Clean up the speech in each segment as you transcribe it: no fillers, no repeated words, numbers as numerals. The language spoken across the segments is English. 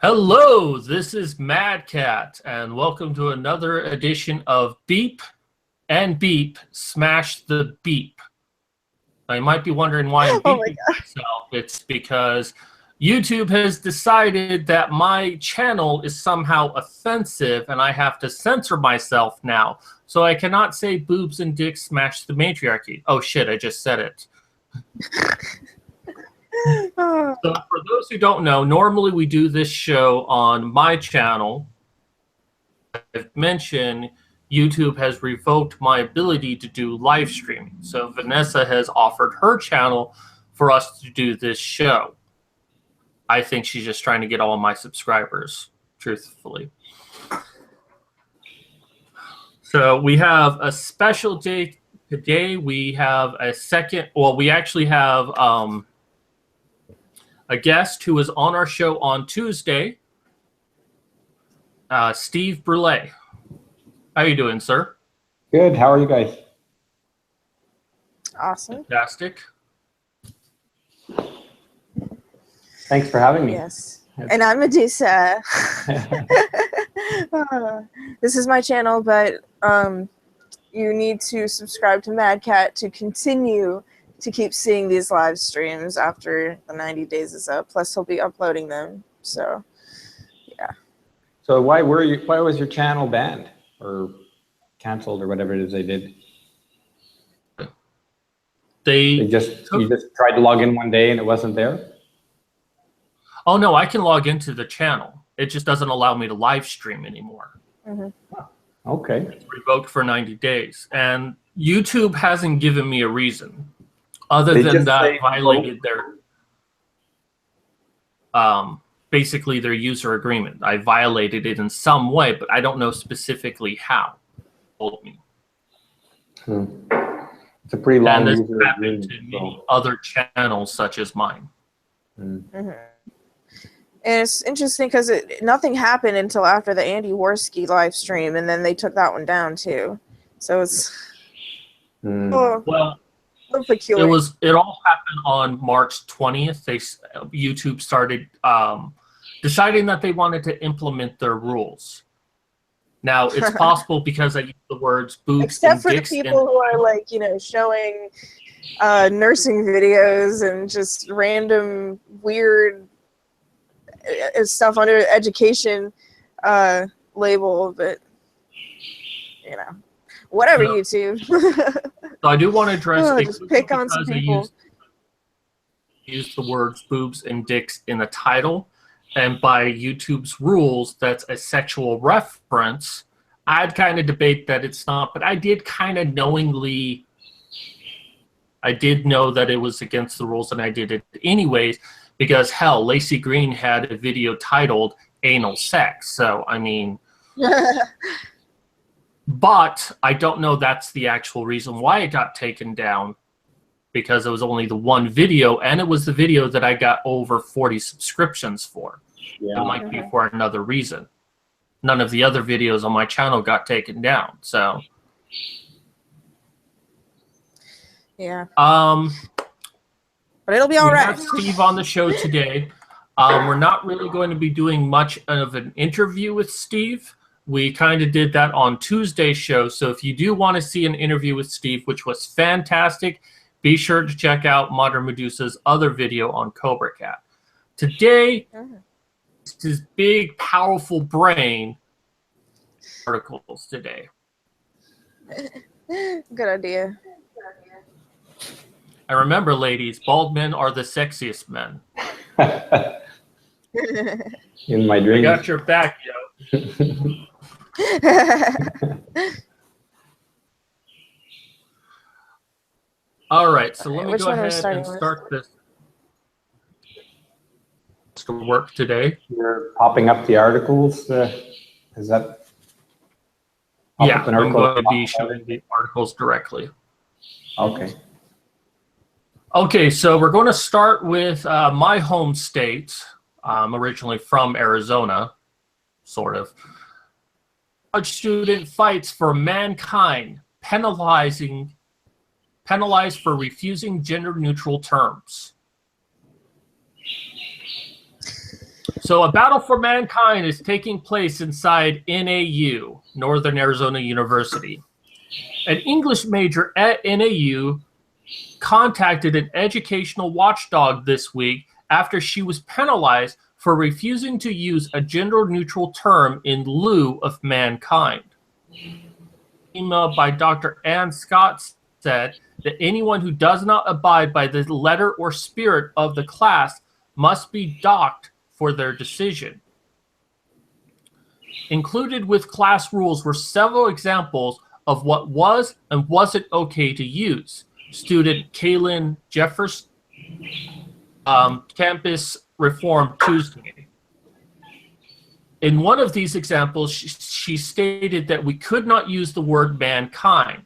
Hello, this is Mad Cat, and welcome to another edition of Beep and Beep Smash the Beep. Now, you might be wondering why I'm beeping myself. It's because YouTube has decided that my channel is somehow offensive, and I have to censor myself now. So I cannot say boobs and dicks smash the matriarchy. Oh shit, I just said it. So for those who don't know, normally we do this show on my channel. I've mentioned YouTube has revoked my ability to do live streaming. So Vanessa has offered her channel for us to do this show. I think she's just trying to get all of my subscribers, truthfully. So we have a special day today. We have a second, well, we actually have a guest who was on our show on Tuesday, Steve Brule. How are you doing, sir? Good. How are you guys? Awesome. Fantastic. Thanks for having me. Yes. And I'm Medusa. This is my channel, but you need to subscribe to Mad Cat to continue to keep seeing these live streams after the 90 days is up. Plus, he'll be uploading them. So, yeah. So why was your channel banned or canceled or whatever it is they did? You just tried to log in one day and it wasn't there? Oh no, I can log into the channel. It just doesn't allow me to live stream anymore. Oh, okay. It's revoked for 90 days. And YouTube hasn't given me a reason. Other than that, I violated their basically their user agreement. I violated it in some way, but I don't know specifically how. Told me. It's a pretty long and this user happened agreement. to many other channels such as mine. And it's interesting because nothing happened until after the Andy Worski live stream, and then they took that one down too. So it's well. Peculiar. It all happened on March 20th. YouTube started deciding that they wanted to implement their rules. Now it's possible because I use the words boobs except and for the dicks people who are like, you know, showing nursing videos and just random weird stuff under education label, but you know, whatever. YouTube. So I do want to address just pick on some people. Use the words boobs and dicks in the title, and by YouTube's rules, that's a sexual reference. I'd kind of debate that it's not, but I did kind of knowingly. I did know that it was against the rules, and I did it anyways because hell, Lacey Green had a video titled "Anal Sex," so I mean. But I don't know that's the actual reason why it got taken down, because it was only the one video, and it was the video that I got over 40 subscriptions for. Yeah. It might be for another reason. None of the other videos on my channel got taken down, so. Yeah. But it'll be all right. We have Steve on the show today. We're not really going to be doing much of an interview with Steve. We kind of did that on Tuesday's show. So if you do want to see an interview with Steve, which was fantastic, be sure to check out Modern Medusa's other video on Cobra Cat. Today, it's his big, powerful brain articles today. Good idea. And remember, ladies, bald men are the sexiest men. In my dreams. I got your back, yo. All right, so let me go ahead and start this to work today. You're popping up the articles. Is that? Yeah, I'm going to be showing the articles directly. Okay. Okay, so we're going to start with my home state. I'm originally from Arizona, sort of. College student fights for mankind, penalized for refusing gender-neutral terms. So a battle for mankind is taking place inside NAU, Northern Arizona University. An English major at NAU contacted an educational watchdog this week after she was penalized for refusing to use a gender-neutral term in lieu of mankind. Email by Dr. Ann Scott said that anyone who does not abide by the letter or spirit of the class must be docked for their decision. Included with class rules were several examples of what was and wasn't okay to use. Student Kaylin Jeffers, Campus Reform Tuesday. In one of these examples, she stated that we could not use the word mankind.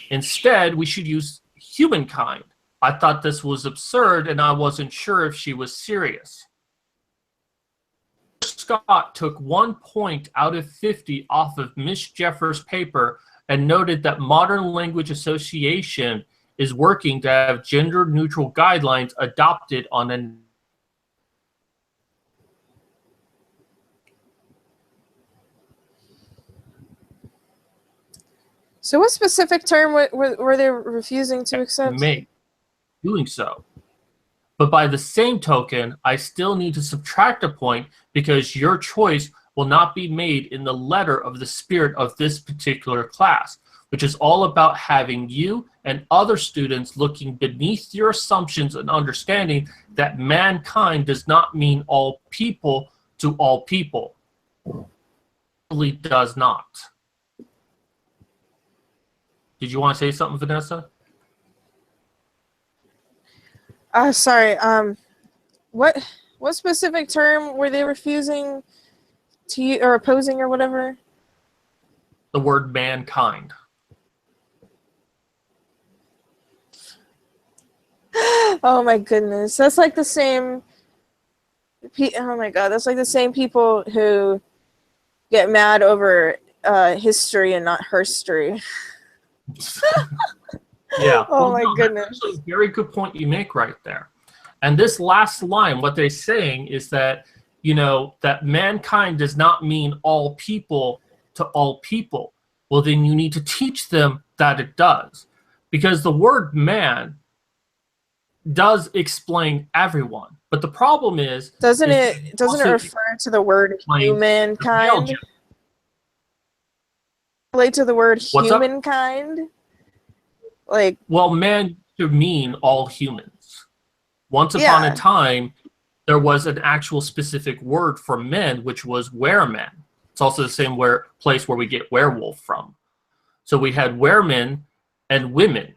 Instead, we should use humankind. I thought this was absurd, and I wasn't sure if she was serious. Scott took 1 point out of 50 off of Miss Jeffers' paper and noted that Modern Language Association is working to have gender-neutral guidelines adopted on an. So what specific term were they refusing to accept? Doing so. But by the same token, I still need to subtract a point because your choice will not be made in the letter of the spirit of this particular class, which is all about having you and other students looking beneath your assumptions and understanding that mankind does not mean all people to all people. It really does not. Did you want to say something, Vanessa? Sorry. What specific term were they refusing to use or opposing or whatever? The word mankind. Oh my goodness, that's like the same. Oh my god, that's like the same people who get mad over history and not herstory. Yeah. Oh my goodness. That's a very good point you make right there. And this last line, what they're saying is that, you know, that mankind does not mean all people to all people. Well, then you need to teach them that it does. Because the word man does explain everyone. But the problem is... Doesn't it refer to the word humankind? Relate to the word humankind? Like, well, man should mean all humans. Once upon a time, there was an actual specific word for men, which was weremen. It's also the same place where we get werewolf from. So we had weremen and women.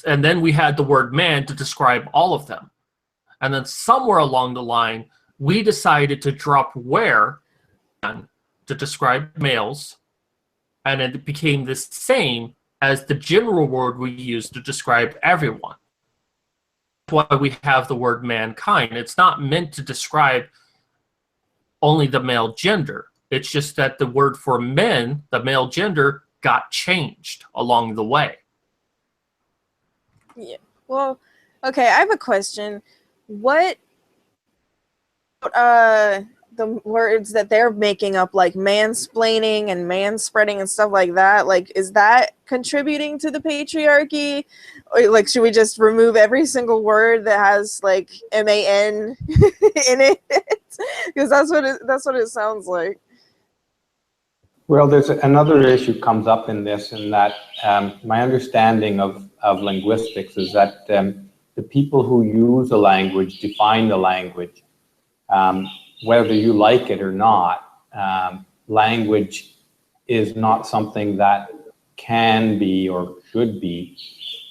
And then we had the word man to describe all of them. And then somewhere along the line, we decided to drop were to describe males, and it became the same as the general word we use to describe everyone. That's why we have the word mankind. It's not meant to describe only the male gender. It's just that the word for men, the male gender, got changed along the way. Yeah. Well, okay, I have a question. What the words that they're making up, like mansplaining and manspreading and stuff like that, like, is that contributing to the patriarchy? Or, like, should we just remove every single word that has like man in it? Because that's what it sounds like. Well, there's another issue comes up in this, in that my understanding of linguistics is that the people who use a language define the language. Whether you like it or not, language is not something that can be or should be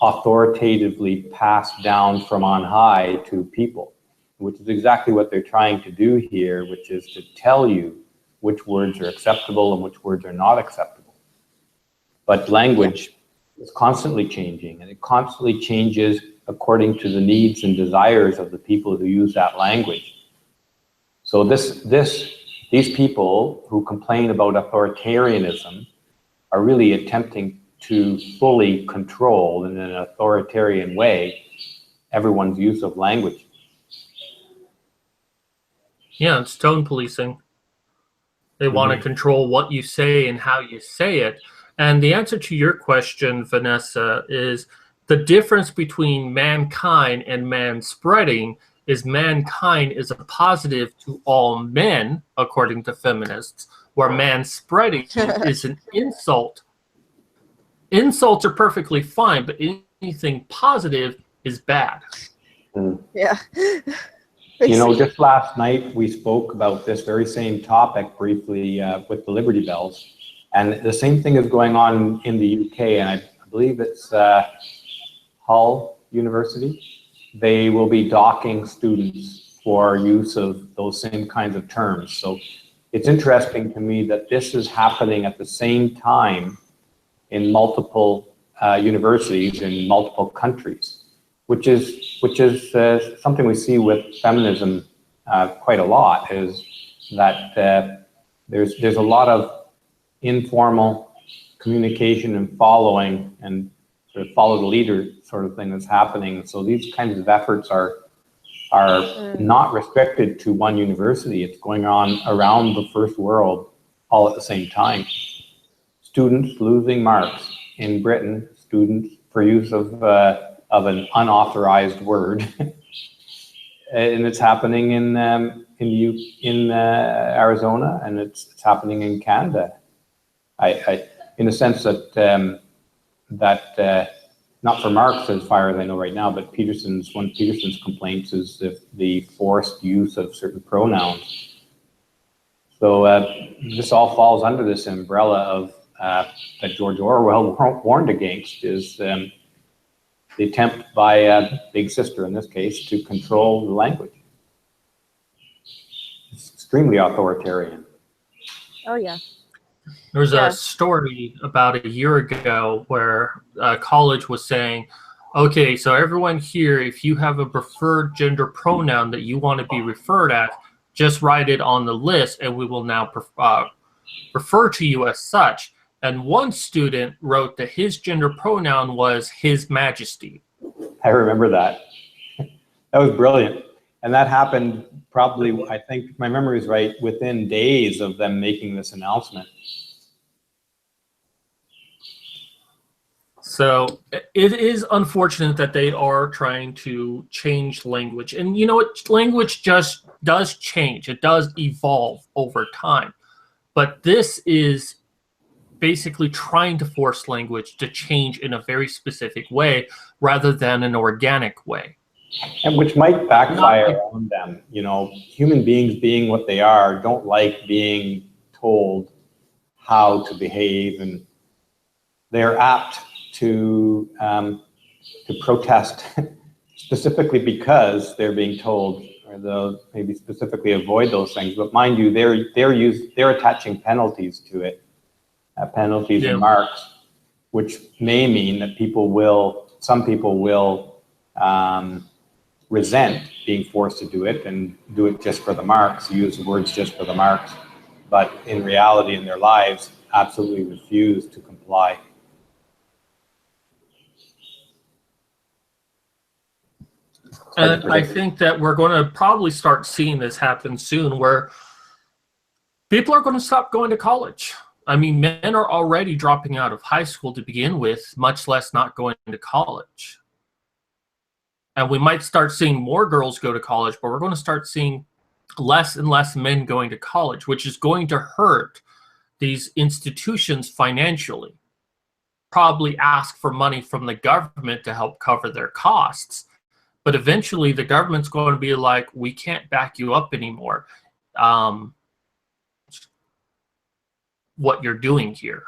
authoritatively passed down from on high to people, which is exactly what they're trying to do here, which is to tell you which words are acceptable and which words are not acceptable. But language is constantly changing, and it constantly changes according to the needs and desires of the people who use that language. So these people who complain about authoritarianism are really attempting to fully control in an authoritarian way everyone's use of language. Yeah, it's tone policing. They want to control what you say and how you say it. And the answer to your question, Vanessa, is the difference between mankind and man spreading is mankind is a positive to all men, according to feminists, where man spreading is an insult. Insults are perfectly fine, but anything positive is bad. Yeah. You know, just last night we spoke about this very same topic briefly with the Liberty Bells, and the same thing is going on in the UK, and I believe it's Hull University. They will be docking students for use of those same kinds of terms. So it's interesting to me that this is happening at the same time in multiple universities in multiple countries, which is something we see with feminism quite a lot, is that there's a lot of informal communication and following and sort of follow the leader sort of thing that's happening. So these kinds of efforts are not restricted to one university. It's going on around the first world all at the same time. Students losing marks in Britain, students for use of an unauthorized word, and it's happening in Arizona, and it's happening in Canada. In the sense that not for marks as far as I know right now, but one of Peterson's complaints is the forced use of certain pronouns. So this all falls under this umbrella of that George Orwell warned against, is the attempt by Big Sister, in this case, to control the language. It's extremely authoritarian. Oh, yeah. There was a story about a year ago where a college was saying, okay, so everyone here, if you have a preferred gender pronoun that you want to be referred at, just write it on the list and we will now refer to you as such. And one student wrote that his gender pronoun was His Majesty. I remember that. That was brilliant. And that happened probably, I think, if my memory is right, within days of them making this announcement. So it is unfortunate that they are trying to change language. And you know what? Language just does change. It does evolve over time. But this is basically trying to force language to change in a very specific way rather than an organic way. And which might backfire on them. You know, human beings being what they are don't like being told how to behave, and they're apt to protest specifically because they're being told, or they'll maybe specifically avoid those things. But mind you, they're attaching penalties to it, penalties and marks, which may mean that some people will resent being forced to do it and do it just for the marks, use the words just for the marks, but in reality in their lives absolutely refuse to comply. And I think that we're going to probably start seeing this happen soon, where people are going to stop going to college. I mean, men are already dropping out of high school to begin with, much less not going to college. And we might start seeing more girls go to college, but we're going to start seeing less and less men going to college, which is going to hurt these institutions financially. Probably ask for money from the government to help cover their costs. But eventually the government's going to be like, we can't back you up anymore. What you're doing here.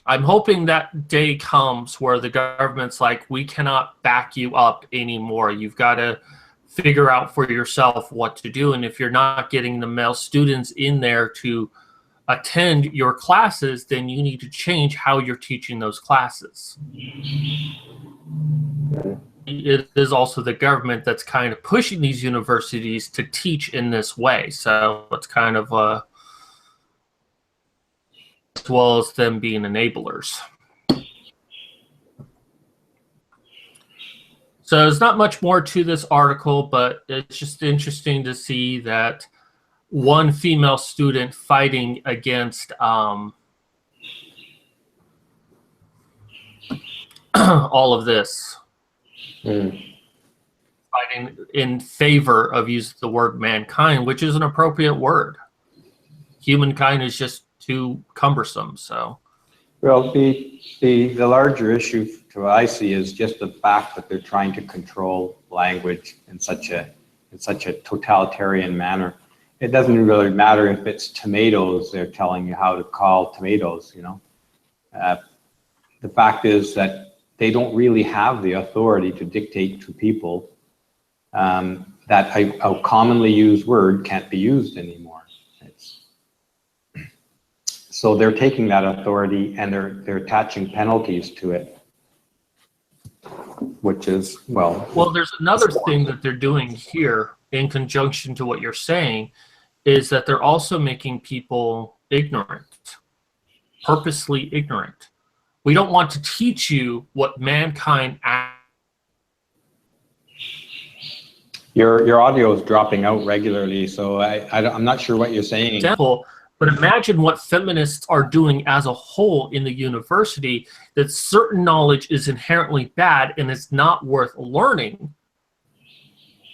I'm hoping that day comes where the government's like, we cannot back you up anymore. You've got to figure out for yourself what to do. And if you're not getting the male students in there to attend your classes, then you need to change how you're teaching those classes. It is also the government that's kind of pushing these universities to teach in this way. So it's kind of as well as them being enablers. So there's not much more to this article, but it's just interesting to see that one female student fighting against all of this. Fighting in favor of using the word mankind, which is an appropriate word. Humankind is just too cumbersome. So, well, the larger issue to what I see is just the fact that they're trying to control language in such a totalitarian manner. It doesn't really matter if it's tomatoes; they're telling you how to call tomatoes. You know, the fact is that they don't really have the authority to dictate to people that a commonly used word can't be used anymore. So they're taking that authority and they're attaching penalties to it, which is, well, there's another thing that they're doing here in conjunction to what you're saying, is that they're also making people ignorant, purposely ignorant. We don't want to teach you what mankind. Your audio is dropping out regularly, so I'm not sure what you're saying. Example, but imagine what feminists are doing as a whole in the university, that certain knowledge is inherently bad and it's not worth learning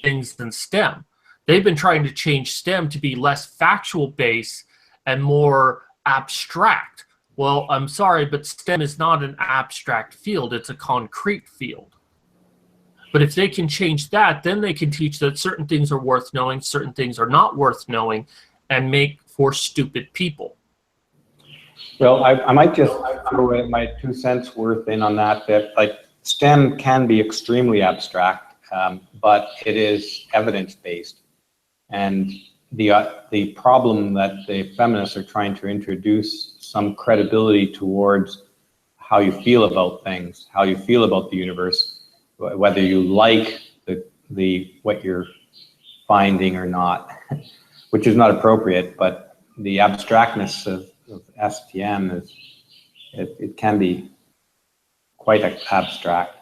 things than STEM. They've been trying to change STEM to be less factual based and more abstract. Well, I'm sorry, but STEM is not an abstract field, it's a concrete field. But if they can change that, then they can teach that certain things are worth knowing, certain things are not worth knowing, and make for stupid people. Well, I might just throw my 2 cents worth in on that like STEM can be extremely abstract, but it is evidence-based. And the problem that the feminists are trying to introduce some credibility towards how you feel about things, how you feel about the universe, whether you like what you're finding or not, which is not appropriate, but the abstractness of STM it can be quite abstract,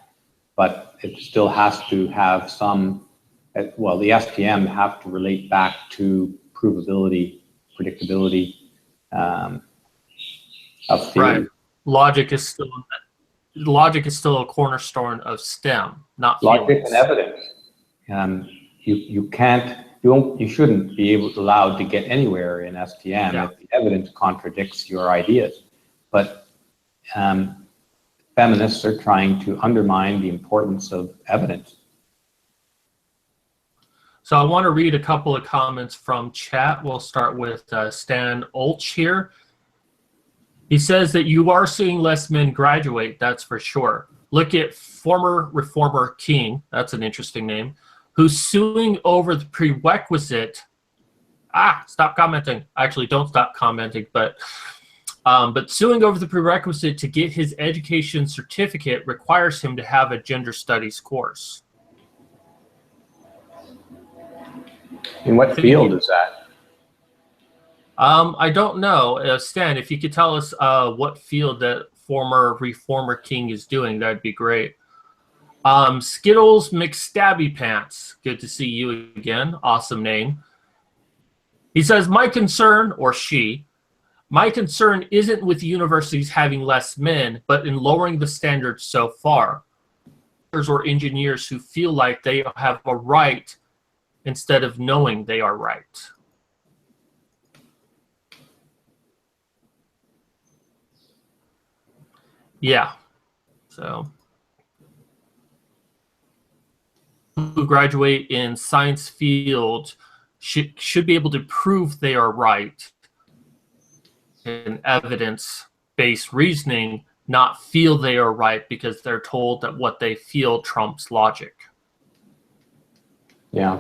but it still has to have some, well, the STM have to relate back to provability, predictability of theory. Right. Logic is still a cornerstone of STEM, not logic feelings. And evidence. You shouldn't be allowed to get anywhere in STM if the evidence contradicts your ideas. But feminists are trying to undermine the importance of evidence. So I want to read a couple of comments from chat. We'll start with Stan Olch here. He says that you are seeing less men graduate, that's for sure. Look at former reformer King, that's an interesting name, who's suing over the prerequisite. Stop commenting. Actually, don't stop commenting, but suing over the prerequisite to get his education certificate requires him to have a gender studies course. In what field is that? I don't know. Stan, if you could tell us what field that former reformer King is doing, that'd be great. Skittles McStabby Pants, good to see you again. Awesome name. He says, my concern isn't with universities having less men, but in lowering the standards so far. Or engineers who feel like they have a right instead of knowing they are right. Yeah, so who graduate in science field should be able to prove they are right in evidence-based reasoning, not feel they are right because they're told that what they feel trumps logic. Yeah,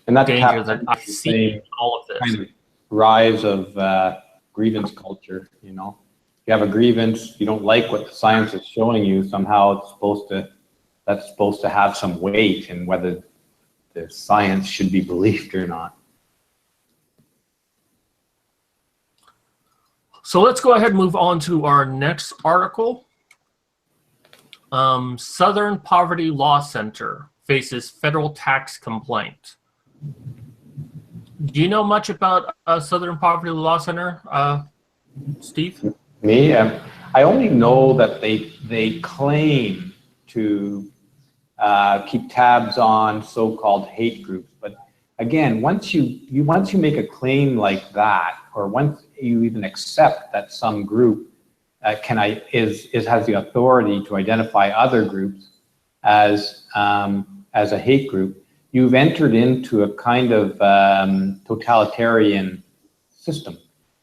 and that danger that I see in all of this kind of rise of grievance culture. You know, you have a grievance, you don't like what the science is showing you. Somehow that's supposed to have some weight in whether the science should be believed or not. So let's go ahead and move on to our next article. Southern Poverty Law Center. faces federal tax complaint. Do you know much about Southern Poverty Law Center, Steve? Me? I only know that they claim to keep tabs on so-called hate groups. But again, once you make a claim like that, or once you even accept that some group has the authority to identify other groups as a hate group, you've entered into a kind of totalitarian system.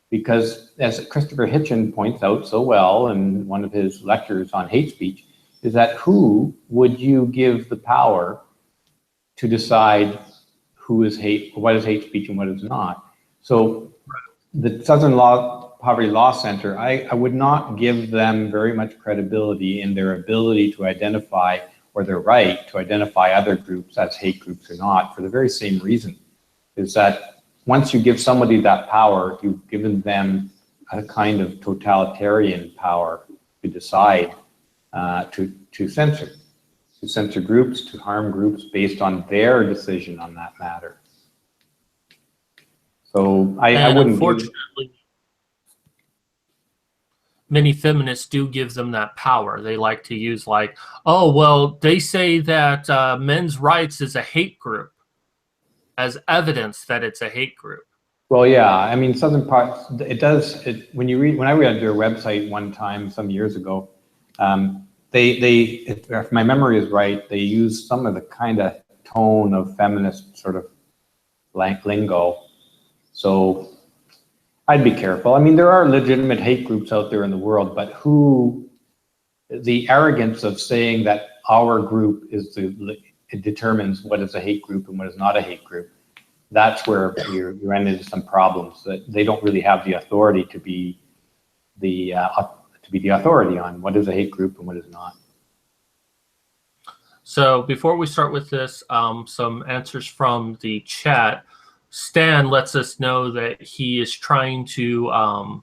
Because as Christopher Hitchens points out so well in one of his lectures on hate speech, is that who would you give the power to decide who is what is hate speech and what is not? So the Southern Poverty Law Center, I would not give them very much credibility in their ability to identify, or their right to identify other groups as hate groups or not, for the very same reason, is that once you give somebody that power, you've given them a kind of totalitarian power to decide, to censor groups, to harm groups based on their decision on that matter. So I wouldn't. Unfortunately, many feminists do give them that power. They like to use like, oh, well, they say that men's rights is a hate group, as evidence that it's a hate group. Well, yeah, I mean, Southern Parts, when I read their website one time some years ago, if my memory is right, they use some of the kind of tone of feminist sort of lingo. So I'd be careful. I mean, there are legitimate hate groups out there in the world, but the arrogance of saying that our group it determines what is a hate group and what is not a hate group, that's where you run into some problems, that they don't really have the authority to be the authority on what is a hate group and what is not. So before we start with this, some answers from the chat. Stan lets us know that he is trying to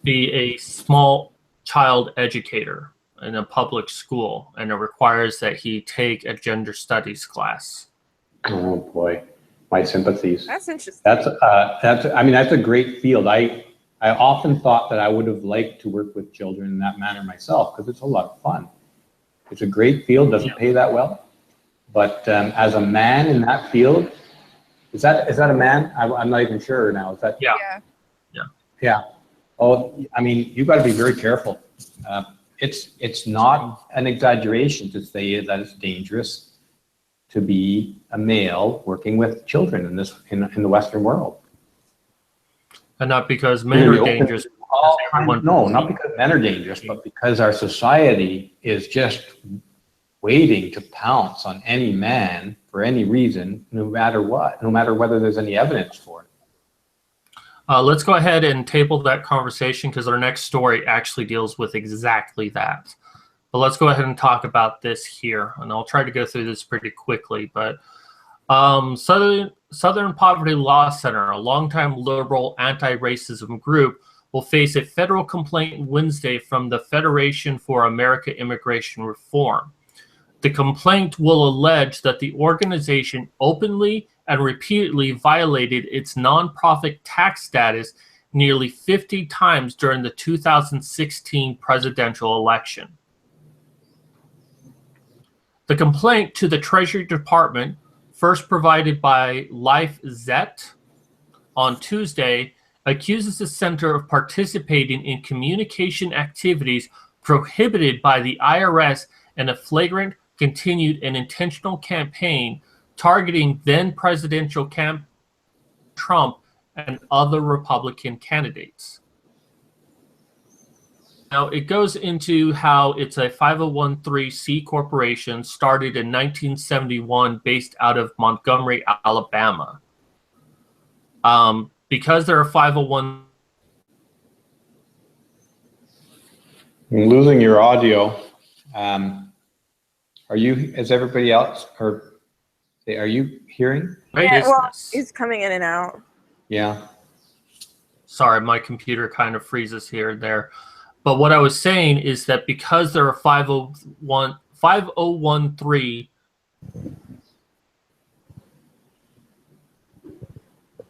be a small child educator in a public school, and it requires that he take a gender studies class. Oh boy, my sympathies. That's interesting. That's a great field. I often thought that I would have liked to work with children in that manner myself, because it's a lot of fun. It's a great field, doesn't pay that well. But as a man in that field, is that a man? I'm not even sure now. Is that? Yeah. Oh, I mean, you've got to be very careful. It's not an exaggeration to say that it's dangerous to be a male working with children in the Western world. And not because men are dangerous. No, not because men are dangerous, but because our society is just waiting to pounce on any man for any reason, no matter what, no matter whether there's any evidence for it. Let's go ahead and table that conversation, because our next story actually deals with exactly that. But let's go ahead and talk about this here, and I'll try to go through this pretty quickly. But Southern Poverty Law Center, a longtime liberal anti-racism group, will face a federal complaint Wednesday from the Federation for American Immigration Reform. The complaint will allege that the organization openly and repeatedly violated its nonprofit tax status nearly 50 times during the 2016 presidential election. The complaint to the Treasury Department, first provided by LifeZet on Tuesday, accuses the center of participating in communication activities prohibited by the IRS in a flagrant, continued, and intentional campaign targeting then presidential Trump and other Republican candidates. Now, it goes into how it's a 501(c) corporation started in 1971 based out of Montgomery, Alabama. Because they're a 501. I'm losing your audio. Is everybody else, or are you hearing? Yeah, well, it's coming in and out. Yeah. Sorry, my computer kind of freezes here and there. But what I was saying is that because they're a 501(c)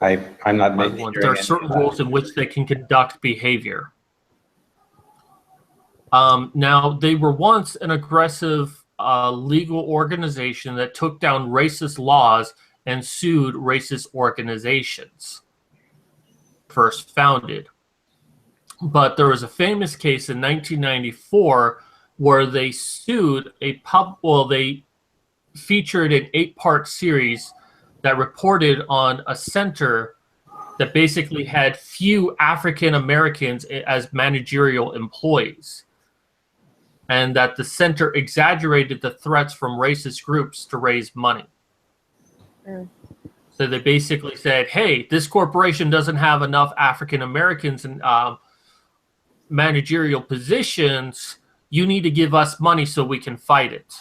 I'm not making. There are certain rules in which they can conduct behavior. Now, they were once an aggressive legal organization that took down racist laws and sued racist organizations. First founded. But there was a famous case in 1994 where they sued they featured an 8-part series that reported on a center that basically had few African Americans as managerial employees, and that the center exaggerated the threats from racist groups to raise money. So they basically said, hey, this corporation doesn't have enough African Americans in managerial positions. You need to give us money so we can fight it.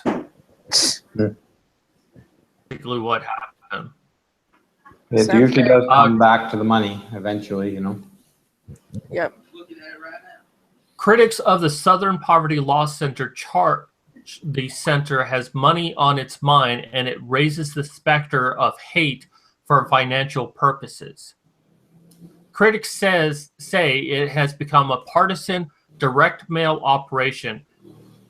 Basically what happened. It usually does come back to the money eventually, you know. Yep. Critics of the Southern Poverty Law Center charge the center has money on its mind, and it raises the specter of hate for financial purposes. Critics say it has become a partisan direct mail operation,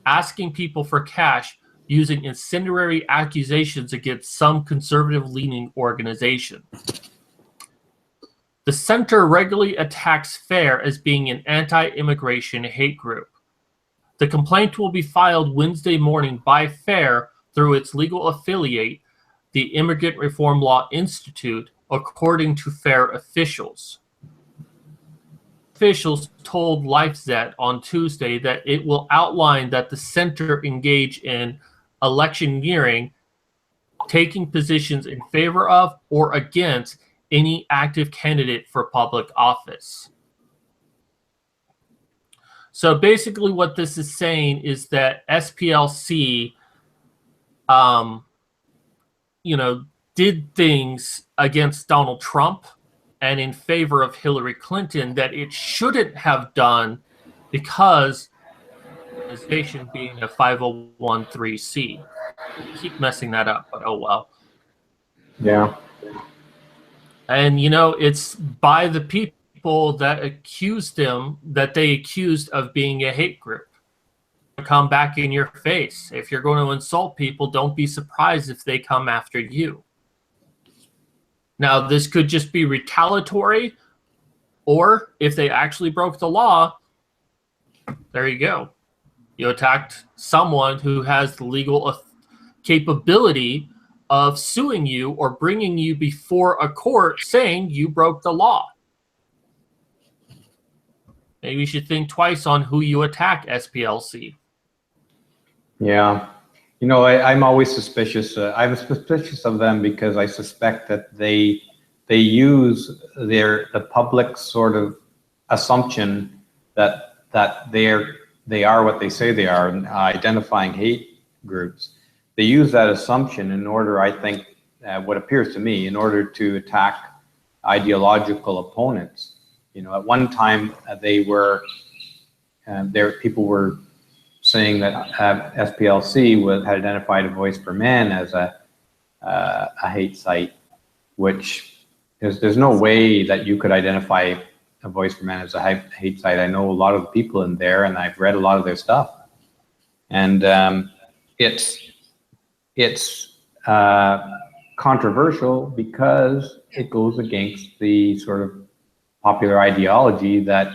asking people for cash using incendiary accusations against some conservative-leaning organization. The center regularly attacks FAIR as being an anti-immigration hate group. The complaint will be filed Wednesday morning by FAIR through its legal affiliate, the Immigrant Reform Law Institute, according to FAIR officials. Officials told LifeZet on Tuesday that it will outline that the center engage in electioneering, taking positions in favor of or against any active candidate for public office. So basically what this is saying is that SPLC, did things against Donald Trump and in favor of Hillary Clinton that it shouldn't have done because organization being a 501(c)(3). I keep messing that up, but oh well. Yeah. And it's by the people that they accused of being a hate group. Come back in your face. If you're going to insult people, don't be surprised if they come after you. Now, this could just be retaliatory, or if they actually broke the law, there you go. You attacked someone who has the legal capability of suing you or bringing you before a court saying you broke the law. Maybe you should think twice on who you attack, SPLC. Yeah. I'm always suspicious. I'm suspicious of them because I suspect that they use the public sort of assumption that they are what they say they are, identifying hate groups. They use that assumption in order, I think, what appears to me, in order to attack ideological opponents. At one time people were saying that SPLC had identified a Voice for Men as a hate site, which there's no way that you could identify a Voice for Men as a hate site. I know a lot of the people in there, and I've read a lot of their stuff, and it's controversial because it goes against the sort of popular ideology that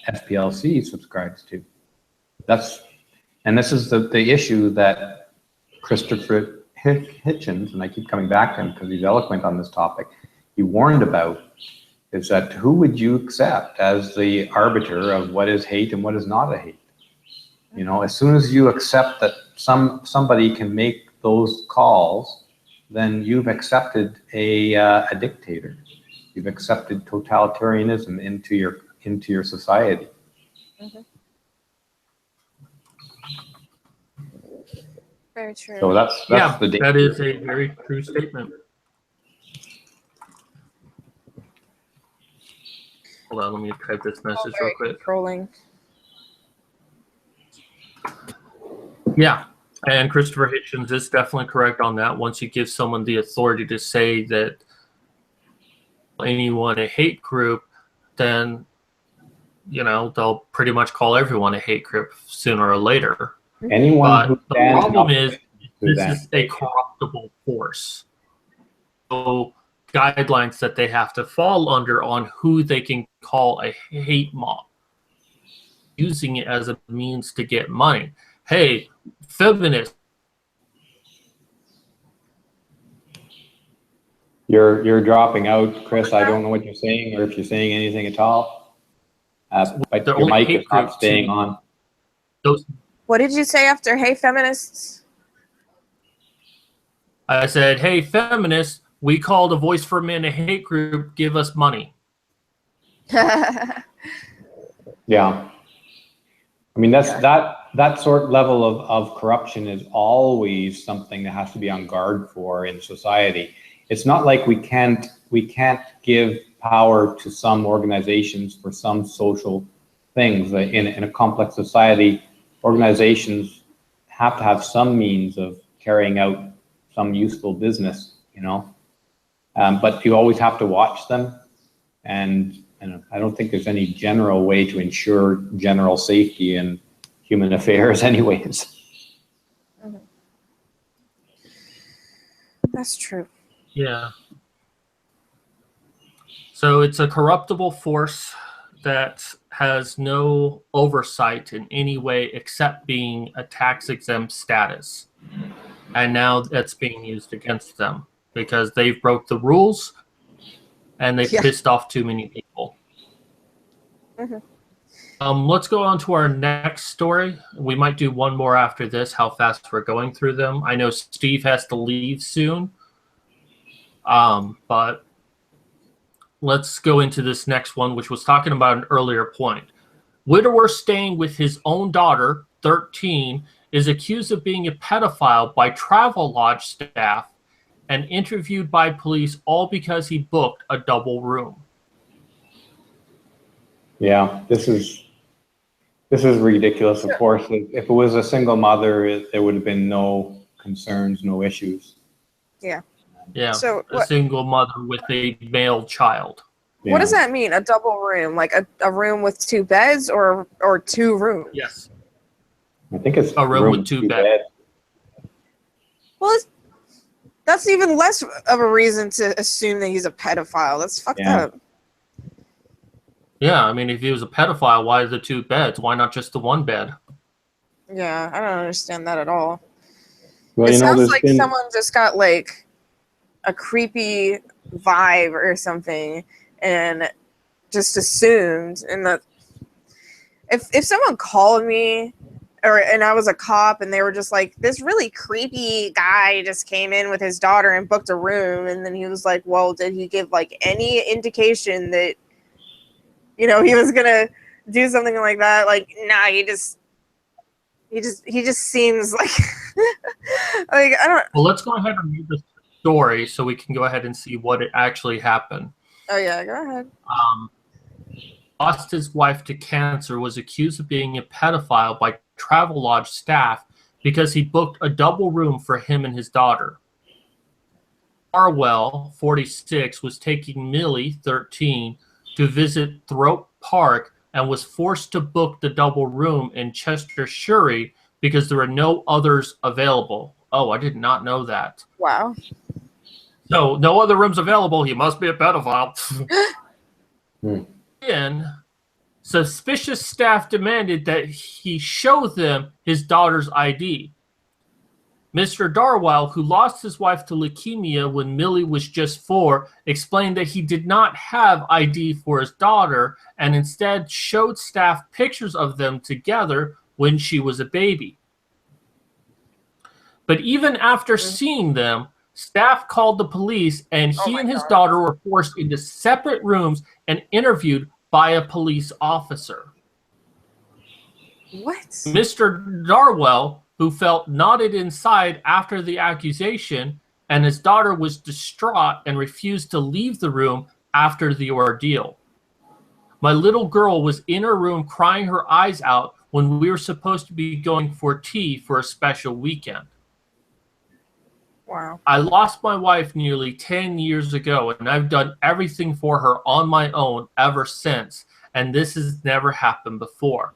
SPLC subscribes to. And this is the issue that Christopher Hitchens, and I keep coming back to him because he's eloquent on this topic, he warned about, is that who would you accept as the arbiter of what is hate and what is not a hate? As soon as you accept that somebody can make those calls, then you've accepted a dictator. You've accepted totalitarianism into your society. Mm-hmm. Very true. So that's the danger. That is a very true statement. Hold on, let me type this message real quick. Controlling. Yeah. And Christopher Hitchens is definitely correct on that. Once you give someone the authority to say that anyone a hate group, then, you know, they'll pretty much call everyone a hate group sooner or later. Anyone But who the stands problem up is, to this them. is a corruptible force. So guidelines that they have to fall under on who they can call a hate mob, using it as a means to get money. Hey, feminists. You're dropping out, Chris. I don't know what you're saying or if you're saying anything at all. But They're your only mic hate is not groups staying to- on. Those, What did you say after "Hey feminists"? I said, hey, feminists, we called a Voice for Men a hate group. Give us money. Yeah. I mean, that sort level of corruption is always something that has to be on guard for in society. It's not like we can't give power to some organizations for some social things. In a complex society, organizations have to have some means of carrying out some useful business, you know. But you always have to watch them, and I don't think there's any general way to ensure general safety in human affairs anyways. That's true. Yeah. So it's a corruptible force that has no oversight in any way except being a tax-exempt status. And now that's being used against them because they've broke the rules and they've pissed off too many people. Let's go on to our next story. We might do one more after this, how fast we're going through them. I know Steve has to leave soon. But let's go into this next one, which was talking about an earlier point. Widower staying with his own daughter, 13, is accused of being a pedophile by Travelodge staff and interviewed by police, all because he booked a double room. Yeah, this is ridiculous. Of course, if it was a single mother, there would have been no concerns, no issues. Yeah. Yeah, So a single mother with a male child. Yeah. What does that mean? A double room, like a room with two beds, or two rooms? Yes. I think it's A room with two beds. Well, that's even less of a reason to assume that he's a pedophile. That's fucked up. Yeah, I mean, if he was a pedophile, why the two beds? Why not just the one bed? Yeah, I don't understand that at all. Well, It sounds like someone just got like a creepy vibe or something and just assumed. And that if someone called me and I was a cop and they were just like, this really creepy guy just came in with his daughter and booked a room, and then he was like, well, did he give like any indication that, you know, he was gonna do something like that? Like, nah, he just seems like like, I don't. Well, let's go ahead and read the story so we can go ahead and see what it actually happened. Oh yeah, go ahead. Lost his wife to cancer, was accused of being a pedophile by Travelodge staff because he booked a double room for him and his daughter. Harwell, 46, was taking Millie, 13, to visit Thrope Park and was forced to book the double room in Chester Surrey because there were no others available. Oh, I did not know that. Wow. So, no other rooms available. He must be a pedophile. Then, suspicious staff demanded that he show them his daughter's ID. Mr. Darwell, who lost his wife to leukemia when Millie was just 4, explained that he did not have ID for his daughter and instead showed staff pictures of them together when she was a baby. But even after seeing them, staff called the police and he and his daughter were forced into separate rooms and interviewed by a police officer. What? Mr. Darwell, who felt knotted inside after the accusation, and his daughter was distraught and refused to leave the room after the ordeal. My little girl was in her room crying her eyes out when we were supposed to be going for tea for a special weekend. Wow. I lost my wife nearly 10 years ago, and I've done everything for her on my own ever since, and this has never happened before.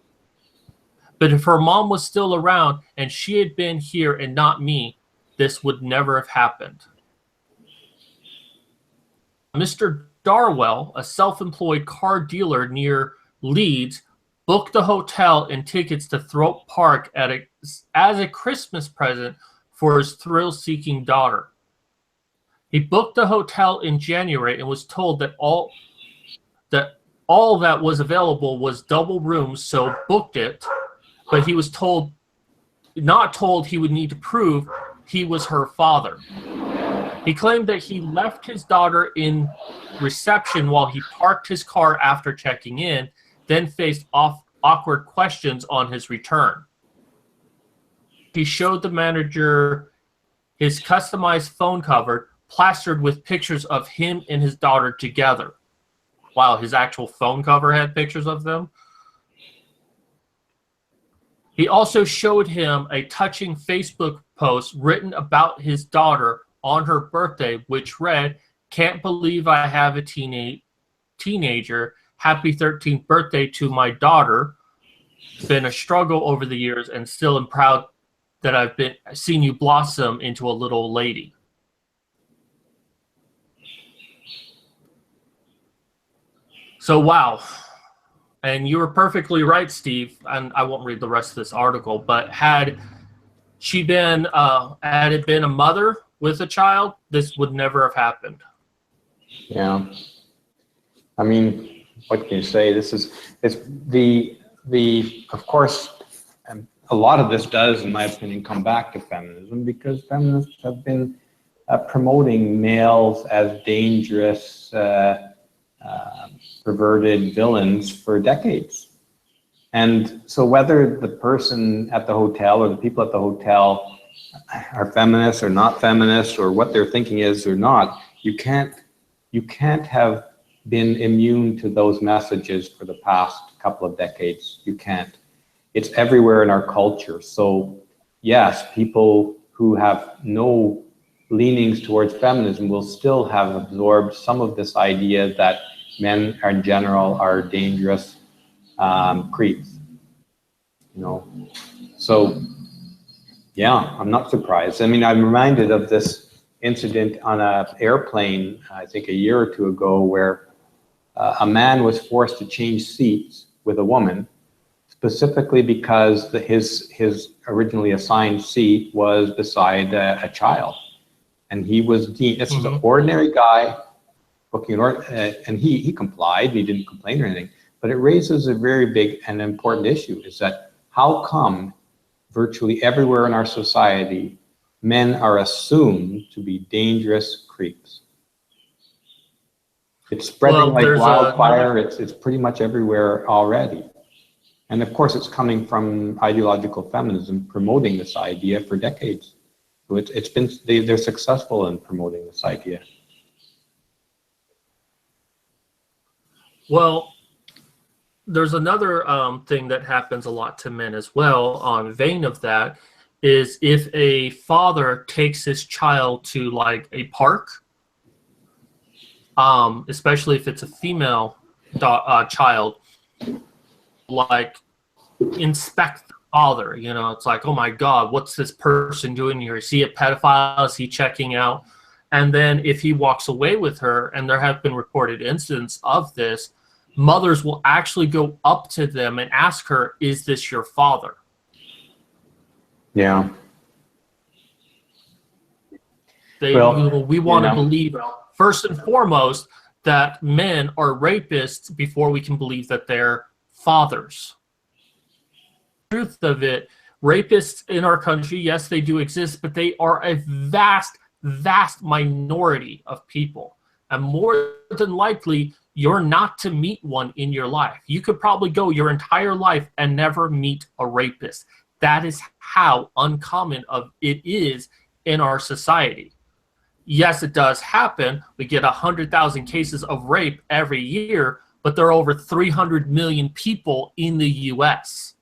But if her mom was still around and she had been here and not me, this would never have happened. Mr. Darwell, a self-employed car dealer near Leeds, booked a hotel and tickets to Thorpe Park as a Christmas present for his thrill-seeking daughter. He booked the hotel in January and was told that all that was available was double rooms, so booked it, but he was not told he would need to prove he was her father. He claimed that he left his daughter in reception while he parked his car after checking in, then faced awkward questions on his return. He showed the manager his customized phone cover plastered with pictures of him and his daughter together. Wow, his actual phone cover had pictures of them. He also showed him a touching Facebook post written about his daughter on her birthday, which read, "Can't believe I have a teenager. Happy 13th birthday to my daughter. Been a struggle over the years and still am proud that I've seen you blossom into a little lady." So, wow. And you were perfectly right, Steve, and I won't read the rest of this article, but had it been a mother with a child, this would never have happened. Yeah. I mean, what can you say? It's of course, a lot of this does, in my opinion, come back to feminism, because feminists have been promoting males as dangerous, perverted villains for decades. And so whether the person at the hotel or the people at the hotel are feminists or not feminists, or what their thinking is or not, you can't have been immune to those messages for the past couple of decades. You can't. It's everywhere in our culture. So yes, people who have no leanings towards feminism will still have absorbed some of this idea that men in general are dangerous creeps, you know. So yeah, I'm not surprised. I mean, I'm reminded of this incident on an airplane, I think a year or two ago, where a man was forced to change seats with a woman, specifically because his originally assigned seat was beside a child, and he was deemed, this is an ordinary guy booking an order, and he complied. He didn't complain or anything. But it raises a very big and important issue: is that how come virtually everywhere in our society men are assumed to be dangerous creeps? It's spreading like wildfire. It's pretty much everywhere already. And of course, it's coming from ideological feminism promoting this idea for decades. So they're successful in promoting this idea. Well, there's another thing that happens a lot to men as well, on vein of that, is if a father takes his child to like a park, especially if it's a female child, like inspect the father. You know, it's like, oh my God, what's this person doing here? Is he a pedophile? Is he checking out? And then if he walks away with her, and there have been reported incidents of this, mothers will actually go up to them and ask her, is this your father? Yeah. We want to believe, first and foremost, that men are rapists before we can believe that they're fathers. The truth of it, rapists in our country, yes, they do exist, but they are a vast, vast minority of people. And more than likely, you're not to meet one in your life. You could probably go your entire life and never meet a rapist. That is how uncommon it is in our society. Yes, it does happen. We get 100,000 cases of rape every year, but there are over 300 million people in the U.S.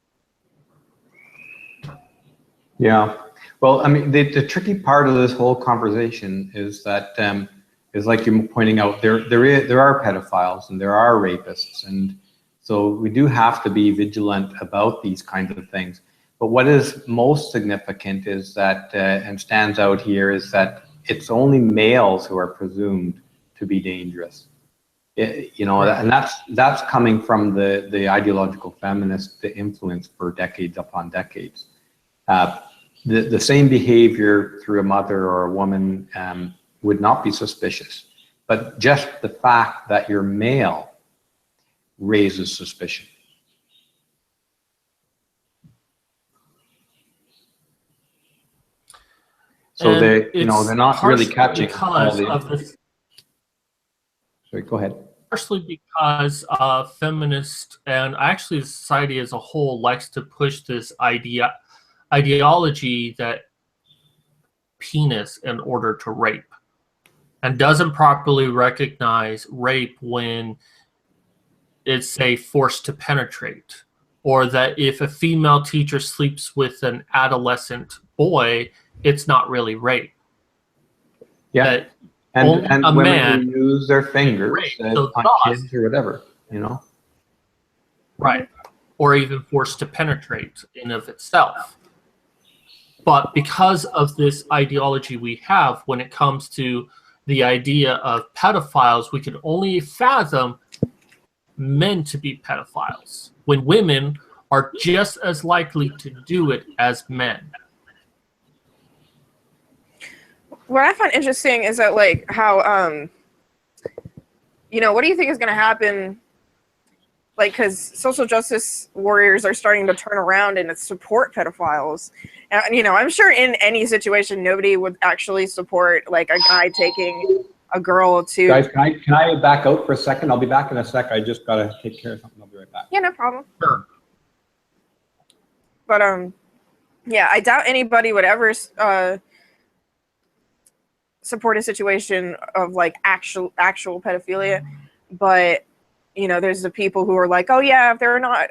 Yeah. Well, I mean, the tricky part of this whole conversation is that, is like you're pointing out, there are pedophiles and there are rapists. And so we do have to be vigilant about these kinds of things. But what is most significant is that, and stands out here, is that it's only males who are presumed to be dangerous. You know, right. And that's coming from the ideological feminist influence for decades upon decades. The same behavior through a mother or a woman would not be suspicious, but just the fact that you're male raises suspicion. So and they, you know, they're not really catching all the. Sorry, go ahead. Partially because feminist and actually society as a whole likes to push this ideology that penis in order to rape, and doesn't properly recognize rape when it's, say, forced to penetrate, or that if a female teacher sleeps with an adolescent boy, it's not really rape. Yeah. That and a women man who use their fingers on kids or whatever, you know. Right. Or even forced to penetrate in of itself. But because of this ideology we have when it comes to the idea of pedophiles, we can only fathom men to be pedophiles, when women are just as likely to do it as men. What I find interesting is that, like, how, you know, what do you think is going to happen? Like, because social justice warriors are starting to turn around and support pedophiles. And, you know, I'm sure in any situation, nobody would actually support, like, a guy taking a girl to... Guys, can I back out for a second? I'll be back in a sec. I just got to take care of something. I'll be right back. Yeah, no problem. Sure. But, yeah, I doubt anybody would ever... support a situation of like actual pedophilia, but you know, there's the people who are like, oh yeah, if they're not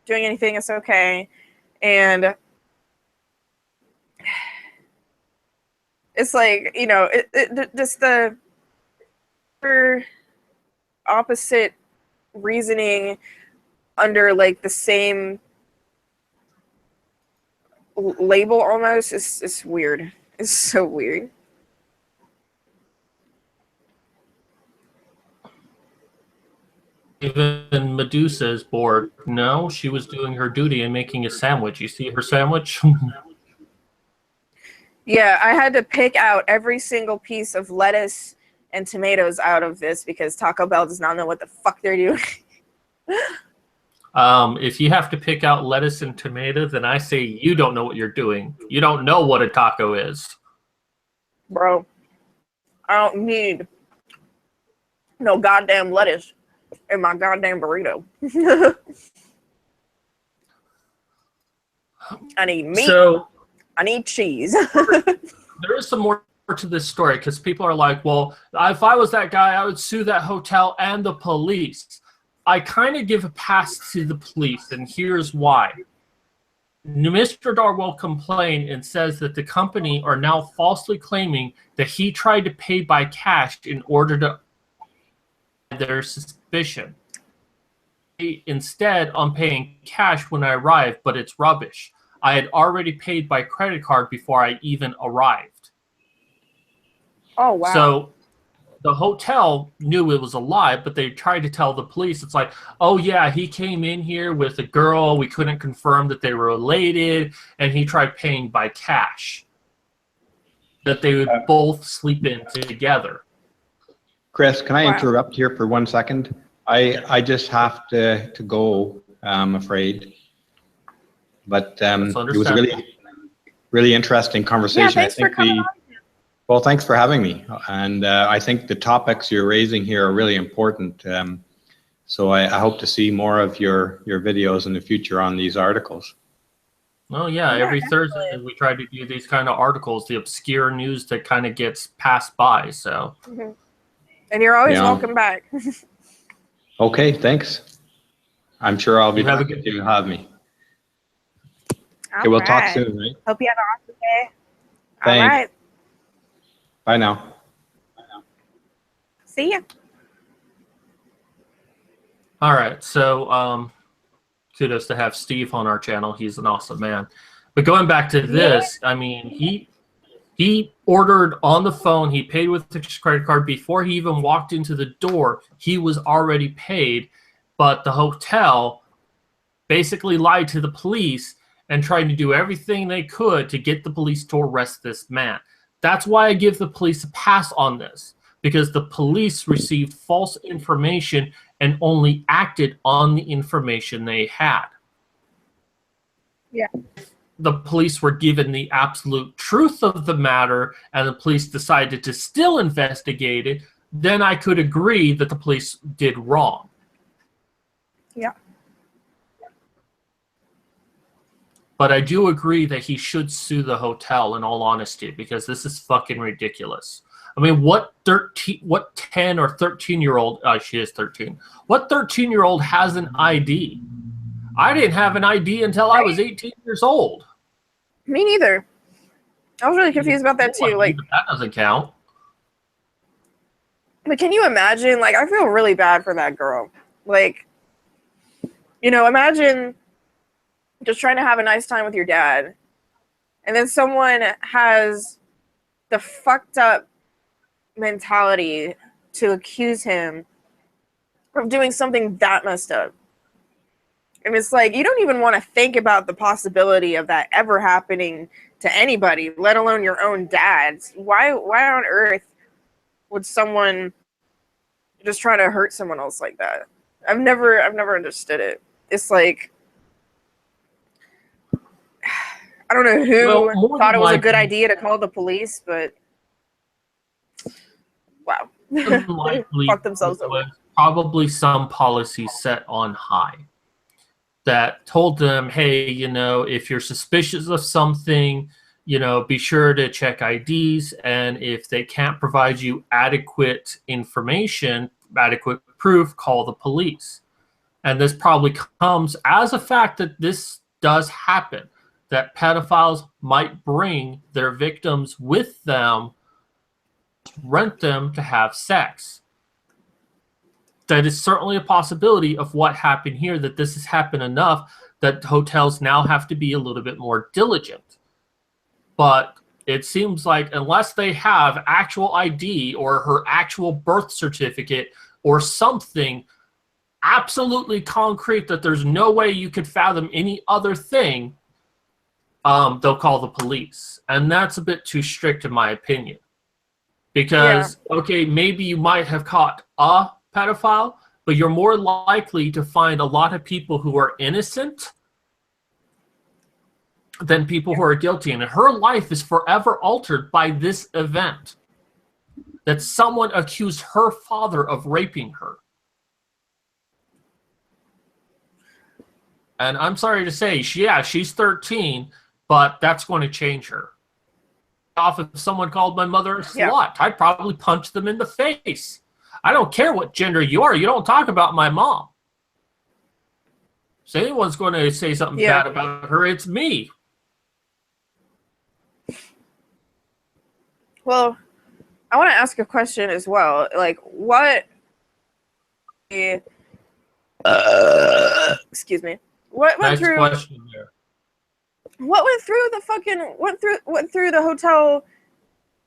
doing anything, it's okay. And it's like, you know, just the opposite reasoning under like the same label almost is weird. It's so weird. Even Medusa is bored. No, she was doing her duty and making a sandwich. You see her sandwich? Yeah, I had to pick out every single piece of lettuce and tomatoes out of this because Taco Bell does not know what the fuck they're doing. If you have to pick out lettuce and tomato, then I say you don't know what you're doing. You don't know what a taco is. Bro, I don't need no goddamn lettuce in my goddamn burrito. I need meat. So, I need cheese. There is some more to this story because people are like, well, if I was that guy, I would sue that hotel and the police. I kind of give a pass to the police, and here's why. Mr. Darwell complained and says that the company are now falsely claiming that he tried to pay by cash in order to their suspicion. Instead, I'm paying cash when I arrived, but it's rubbish. I had already paid by credit card before I even arrived. Oh, wow. So the hotel knew it was a lie, but they tried to tell the police. It's like, oh, yeah, he came in here with a girl. We couldn't confirm that they were related, and he tried paying by cash. That they would both sleep in together. Chris, can I interrupt here for 1 second? I just have to go, I'm afraid. But it was a really interesting conversation. Yeah, thanks for coming on. Well, thanks for having me. And I think the topics you're raising here are really important. So I hope to see more of your videos in the future on these articles. Oh, yeah. Every Thursday we try to do these kind of articles, the obscure news that kind of gets passed by. So. Mm-hmm. And you're always welcome back. Okay, thanks. I'm sure I'll be happy to have me. Okay, we'll talk soon, right? Hope you have an awesome day. Thanks. All right. Bye now. See ya. All right, so kudos to have Steve on our channel. He's an awesome man. But going back to this, I mean, he ordered on the phone. He paid with his credit card before he even walked into the door. He was already paid, but the hotel basically lied to the police and tried to do everything they could to get the police to arrest this man. That's why I give the police a pass on this, because the police received false information and only acted on the information they had. Yeah. The police were given the absolute truth of the matter and the police decided to still investigate it, then I could agree that the police did wrong. Yeah. But I do agree that he should sue the hotel, in all honesty, because this is fucking ridiculous. I mean, what 10 or 13-year-old, she is 13, what 13-year-old has an ID? I didn't have an ID until I was 18 years old. Me neither. I was really confused about that too. Like, that doesn't count. but can you imagine? Like, I feel really bad for that girl. Like, you know, imagine just trying to have a nice time with your dad, and then someone has the fucked up mentality to accuse him of doing something that messed up. And it's like, you don't even want to think about the possibility of that ever happening to anybody, let alone your own dads. Why on earth would someone just try to hurt someone else like that? I've never understood it. It's like, I don't know who thought it was a good idea to call the police, but wow. Fuck themselves over. Probably some policy set on high that told them, hey, you know, if you're suspicious of something, you know, be sure to check IDs, and if they can't provide you adequate information, adequate proof, call the police. And this probably comes as a fact that this does happen, that pedophiles might bring their victims with them, rent them to have sex. That is certainly a possibility of what happened here, that this has happened enough that hotels now have to be a little bit more diligent. But it seems like unless they have actual ID or her actual birth certificate or something absolutely concrete that there's no way you could fathom any other thing, they'll call the police. And that's a bit too strict in my opinion. Because, okay, maybe you might have caught a pedophile, but you're more likely to find a lot of people who are innocent than people who are guilty. And her life is forever altered by this event, that someone accused her father of raping her. And I'm sorry to say, she's 13, but that's going to change her. If someone called my mother a slut, I'd probably punch them in the face. I don't care what gender you are. You don't talk about my mom. So anyone's going to say something bad about her, it's me. Well, I want to ask a question as well. Like, what... excuse me. What went through... question there. What went through the fucking... Went through the hotel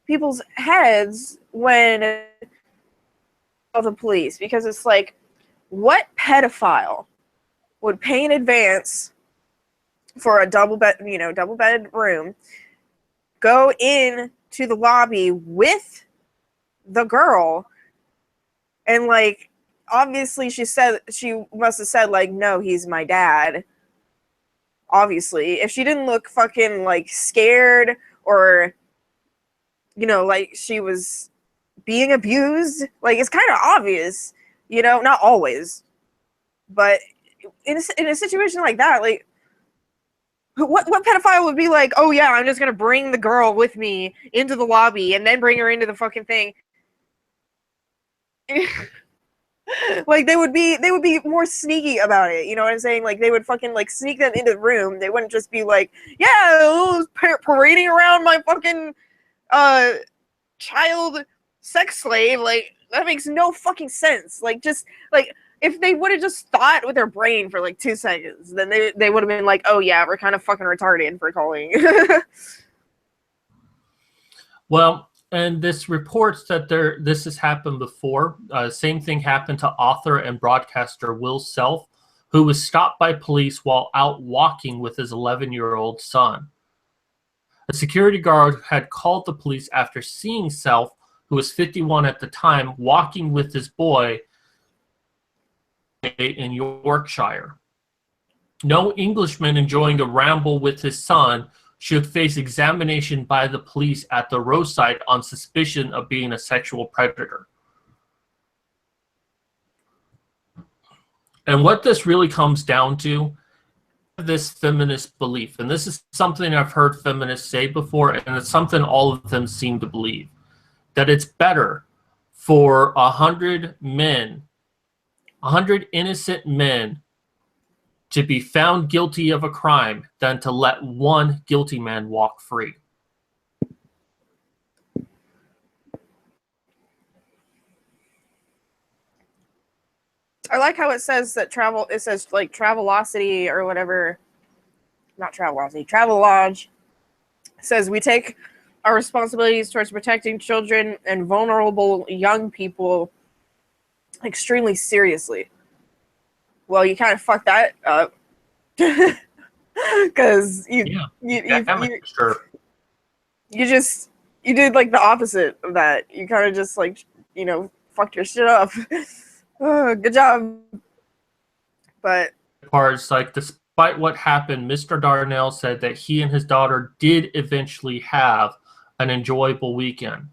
people's heads when... the police? Because it's like, what pedophile would pay in advance for a double bed room, go in to the lobby with the girl, and like, obviously she must have said like, no, he's my dad. Obviously, if she didn't look fucking like scared or, you know, like she was being abused, like, it's kind of obvious, you know, not always, but in a situation like that, like, what pedophile would be like, oh yeah, I'm just gonna bring the girl with me into the lobby and then bring her into the fucking thing? Like they would be more sneaky about it. You know what I'm saying? Like they would fucking like sneak them into the room. They wouldn't just be like, yeah, parading around my fucking child sex slave. Like that makes no fucking sense. Like just like if they would have just thought with their brain for like 2 seconds, then they would have been like, oh yeah, we're kind of fucking retarded for calling. Well, and this reports that this has happened before. Same thing happened to author and broadcaster Will Self, who was stopped by police while out walking with his 11-year-old son. A security guard had called the police after seeing Self, who was 51 at the time, walking with his boy in Yorkshire. No Englishman enjoying a ramble with his son should face examination by the police at the roadside on suspicion of being a sexual predator. And what this really comes down to, this feminist belief, and this is something I've heard feminists say before, and it's something all of them seem to believe, that it's better for 100 men, 100 innocent men, to be found guilty of a crime than to let one guilty man walk free. I like how it says that it says like Travelocity or whatever, not Travelocity, Travelodge says we take our responsibilities towards protecting children and vulnerable young people extremely seriously. Well, you kind of fucked that up because you did like the opposite of that. You kind of just like fucked your shit up. Oh, good job. But parts, like, despite what happened, Mr. Darnell said that he and his daughter did eventually have an enjoyable weekend.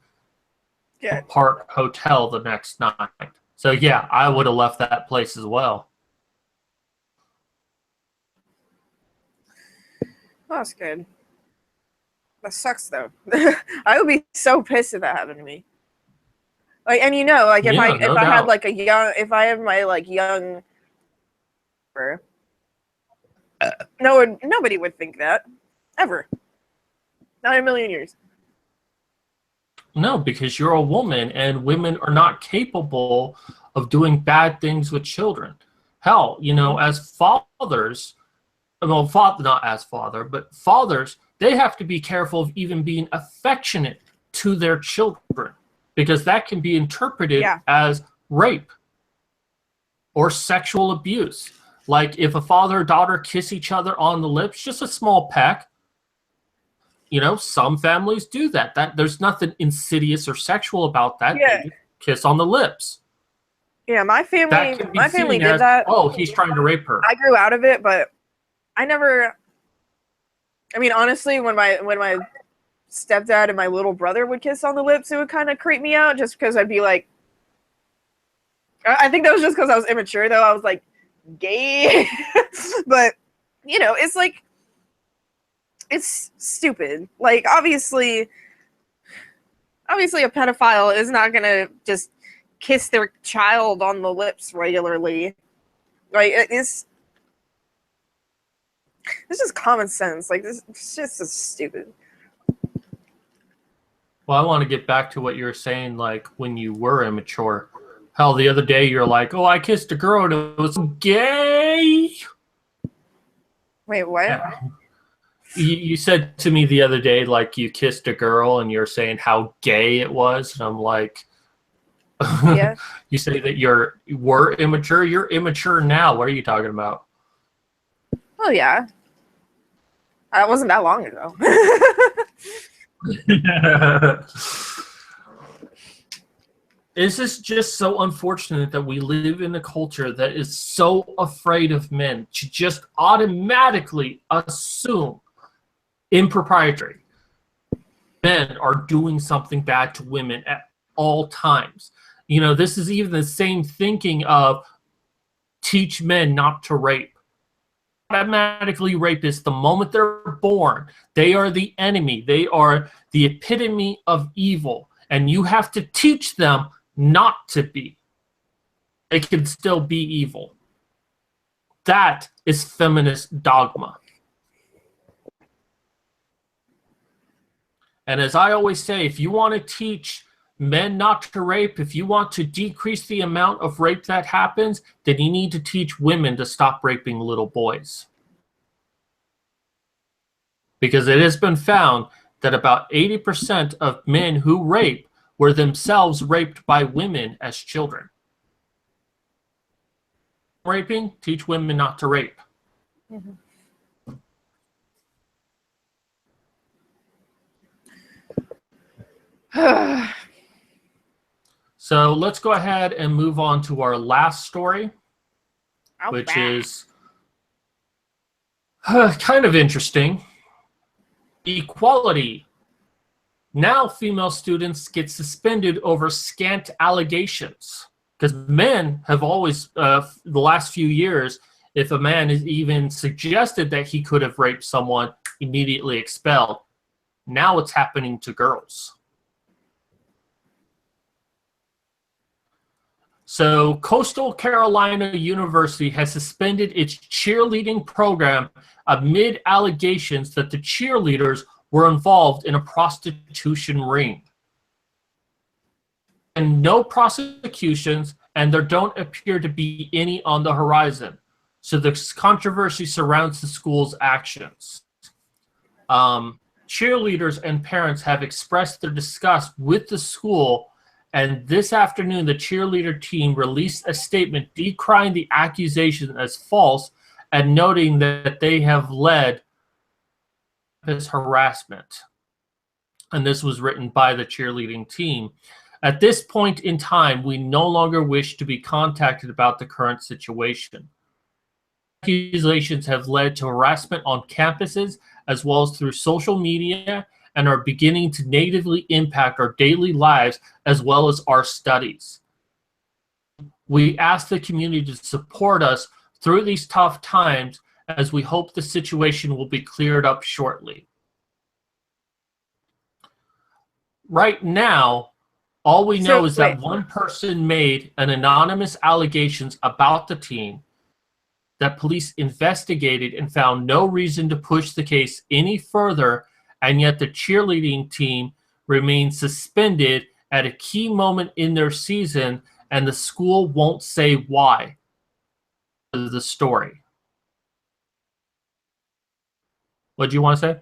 Yeah. Park Hotel the next night. So yeah, I would have left that place as well. Oh, that's good. That sucks though. I would be so pissed if that happened to me. Like, and like if I had like if I had my like young, nobody would think that ever. Not in a million years. No, because you're a woman, and women are not capable of doing bad things with children. Hell, as fathers. Well, not as father, but fathers, they have to be careful of even being affectionate to their children, because that can be interpreted as rape or sexual abuse. Like if a father or daughter kiss each other on the lips, just a small peck, some families do that. There's nothing insidious or sexual about that. Yeah. They kiss on the lips. Yeah, my family did that. Oh, he's trying to rape her. I grew out of it, but I never. I mean, honestly, when my stepdad and my little brother would kiss on the lips, it would kind of creep me out, just because I'd be like, I think that was just because I was immature, though. I was like, gay, but it's like, it's stupid. Like, obviously a pedophile is not gonna just kiss their child on the lips regularly. Like, it's just common sense. Like, this shit's just stupid. Well, I want to get back to what you were saying, like, when you were immature. Hell, the other day you're like, oh, I kissed a girl and it was gay. Wait, what? Yeah. You said to me the other day, like, you kissed a girl and you're saying how gay it was. And I'm like, yeah. You say that you were immature. You're immature now. What are you talking about? Oh, yeah. It wasn't that long ago. Is this just so unfortunate that we live in a culture that is so afraid of men to just automatically assume impropriety? Men are doing something bad to women at all times. This is even the same thinking of teach men not to rape. Automatically rapists, the moment they're born, they are the enemy. They are the epitome of evil. And you have to teach them not to be. it can still be evil. That is feminist dogma. And as I always say, if you want to teach men not to rape, if you want to decrease the amount of rape that happens, then you need to teach women to stop raping little boys. Because it has been found that about 80% of men who rape were themselves raped by women as children. Raping, teach women not to rape. Mm-hmm. So let's go ahead and move on to our last story, which is kind of interesting. Equality. Now female students get suspended over scant allegations. Because men have always, the last few years, if a man is even suggested that he could have raped someone, immediately expelled. Now it's happening to girls. So Coastal Carolina University has suspended its cheerleading program amid allegations that the cheerleaders were involved in a prostitution ring. And no prosecutions, and there don't appear to be any on the horizon. So the controversy surrounds the school's actions. Cheerleaders and parents have expressed their disgust with the school, and this afternoon the cheerleader team released a statement decrying the accusation as false and noting that they have led this harassment. And this was written by the cheerleading team. At this point in time, we no longer wish to be contacted about the current situation. Accusations have led to harassment on campuses as well as through social media and are beginning to negatively impact our daily lives as well as our studies. We ask the community to support us through these tough times as we hope the situation will be cleared up shortly. Right now, all we know is that one person made an anonymous allegations about the team that police investigated and found no reason to push the case any further, and yet the cheerleading team remains suspended at a key moment in their season, and the school won't say why. The story. What do you want to say?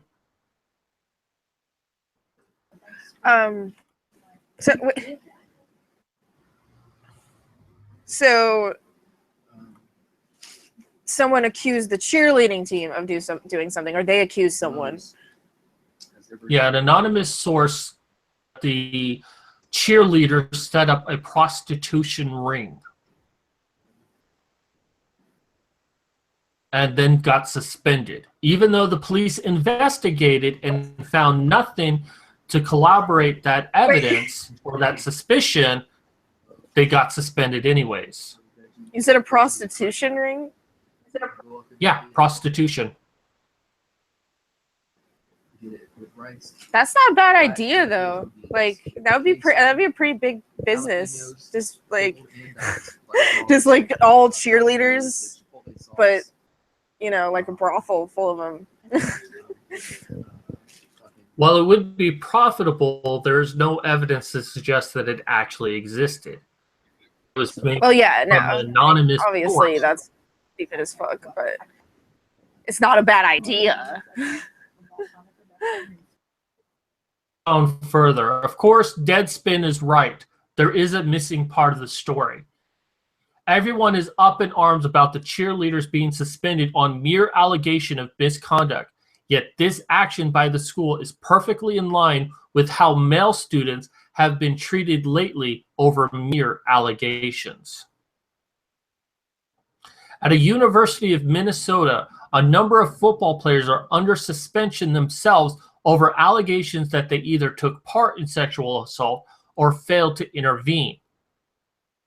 So someone accused the cheerleading team of doing something, or they accused someone. Yeah, an anonymous source, the cheerleader set up a prostitution ring and then got suspended. Even though the police investigated and found nothing to corroborate that evidence or that suspicion, they got suspended anyways. You said a prostitution ring? Yeah, prostitution. That's not a bad idea, though. Like that'd be a pretty big business. Just like all cheerleaders, but you know, like a brothel full of them. While it would be profitable, there's no evidence to suggest that it actually existed. It was made from an anonymous obviously source. That's stupid as fuck, but it's not a bad idea. On further, of course, Deadspin is right. There is a missing part of the story. Everyone is up in arms about the cheerleaders being suspended on mere allegation of misconduct. Yet this action by the school is perfectly in line with how male students have been treated lately over mere allegations. At a University of Minnesota, a number of football players are under suspension themselves over allegations that they either took part in sexual assault or failed to intervene.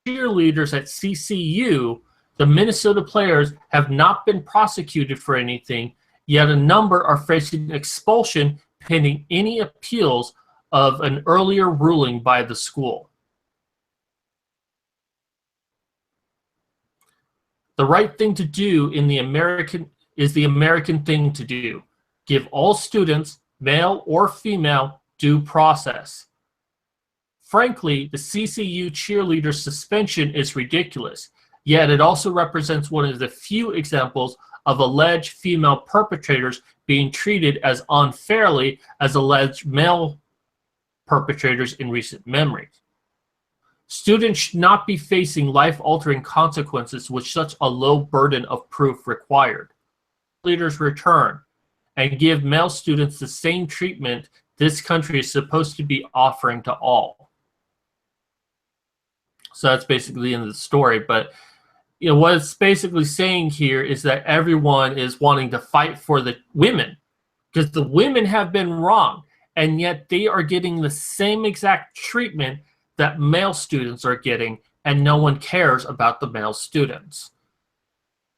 Cheerleaders at CCU, the Minnesota players, have not been prosecuted for anything, yet a number are facing expulsion pending any appeals of an earlier ruling by the school. The right thing to do in the American thing to do. Give all students, male or female, due process. Frankly, the CCU cheerleader suspension is ridiculous, yet it also represents one of the few examples of alleged female perpetrators being treated as unfairly as alleged male perpetrators in recent memory. Students should not be facing life-altering consequences with such a low burden of proof required. Leaders return and give male students the same treatment this country is supposed to be offering to all. So that's basically the end of the story. But what it's basically saying here is that everyone is wanting to fight for the women because the women have been wrong, and yet they are getting the same exact treatment that male students are getting, and no one cares about the male students.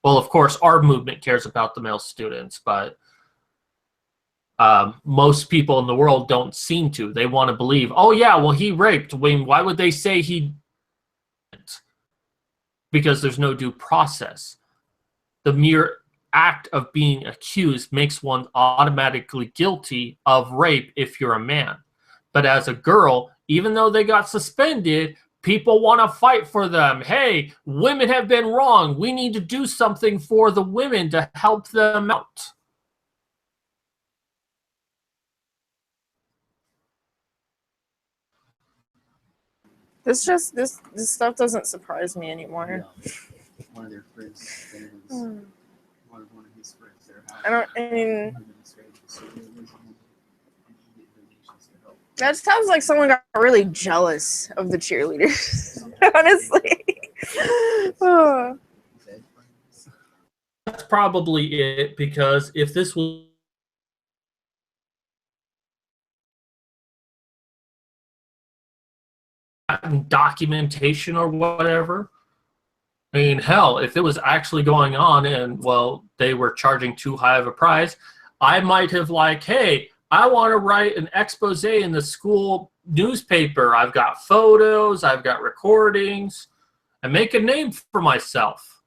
Well, of course, our movement cares about the male students, but most people in the world don't seem to. They want to believe, oh yeah, well, he raped. Why would they say he didn't? Because there's no due process. The mere act of being accused makes one automatically guilty of rape if you're a man. But as a girl, even though they got suspended, people want to fight for them. Hey, women have been wrong. We need to do something for the women to help them out. This stuff doesn't surprise me anymore. Yeah. One of their friends, one of his friends, that sounds like someone got really jealous of the cheerleaders. Honestly. Oh. That's probably it, because if this was documentation or whatever, I mean, hell, if it was actually going on and, well, they were charging too high of a price, I might have like, hey, I want to write an expose in the school newspaper. I've got photos, I've got recordings, and make a name for myself.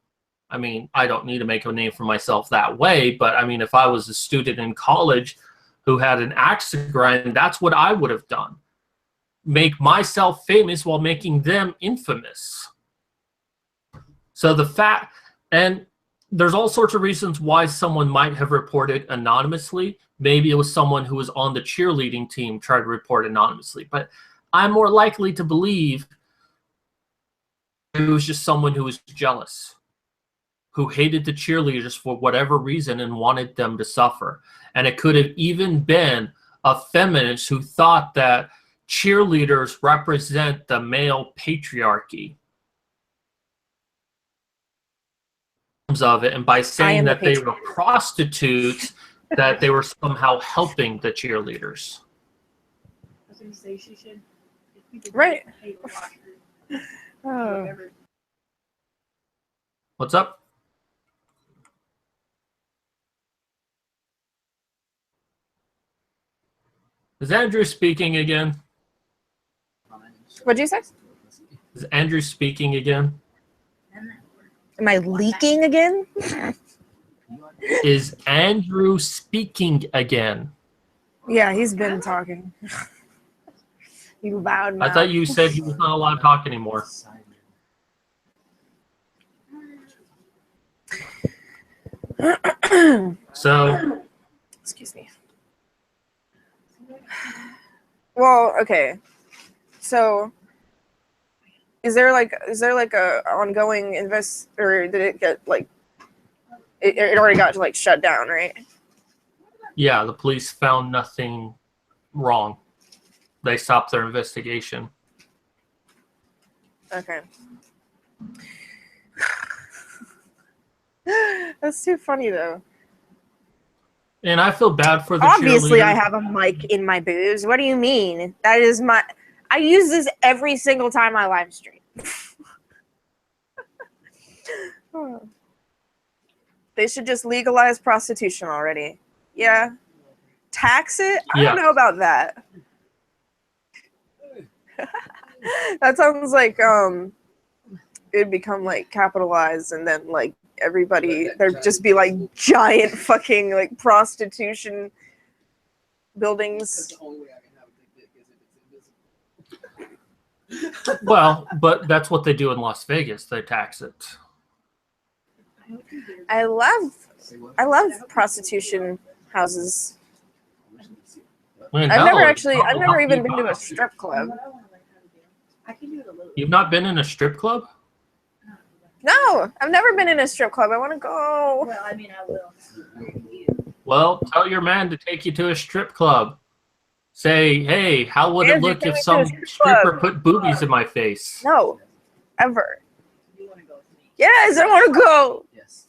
I mean, I don't need to make a name for myself that way, but I mean, if I was a student in college who had an axe to grind, that's what I would have done. Make myself famous while making them infamous. So the fact, and there's all sorts of reasons why someone might have reported anonymously. Maybe it was someone who was on the cheerleading team tried to report anonymously, but I'm more likely to believe it was just someone who was jealous, who hated the cheerleaders for whatever reason and wanted them to suffer. And it could have even been a feminist who thought that cheerleaders represent the male patriarchy of it, and by saying that they were prostitutes, that they were somehow helping the cheerleaders. I was going to say she should. Right. Oh. What's up? Is Andrew speaking again? What'd you say? Is Andrew speaking again? Am I leaking again? Is Andrew speaking again? Yeah, he's been talking. You loud mouth. I thought you said he was not allowed to talk anymore. So, excuse me. Well, okay. So, is there like a ongoing or did it get like it already got like shut down, right? yeah, the police found nothing wrong. They stopped their investigation. Okay. That's too funny though. And I feel bad for the Obviously, cheerleaders. I have a mic in my boobs. What do you mean? That is I use this every single time I live stream. They should just legalize prostitution already. Yeah. Tax it? I don't know about that. That sounds like it'd become like capitalized and then like everybody, there'd just be like giant fucking like prostitution buildings. The only way I can have a big dick is if it's invisible. Well, but that's what they do in Las Vegas. They tax it. I love Say what? prostitution houses. I mean, I've hell, never it's actually, not I've never what even you been to buy. a strip club. I can do it a little. You've not been in a strip club? No, I've never been in a strip club. I want to go. Well, I mean, I will. Well, tell your man to take you to a strip club. Say, hey, how would it Andrew, look take if me to some a strip stripper club. put boobies in my face? No, ever. You want to go with me? Yes, I want to go. Yes.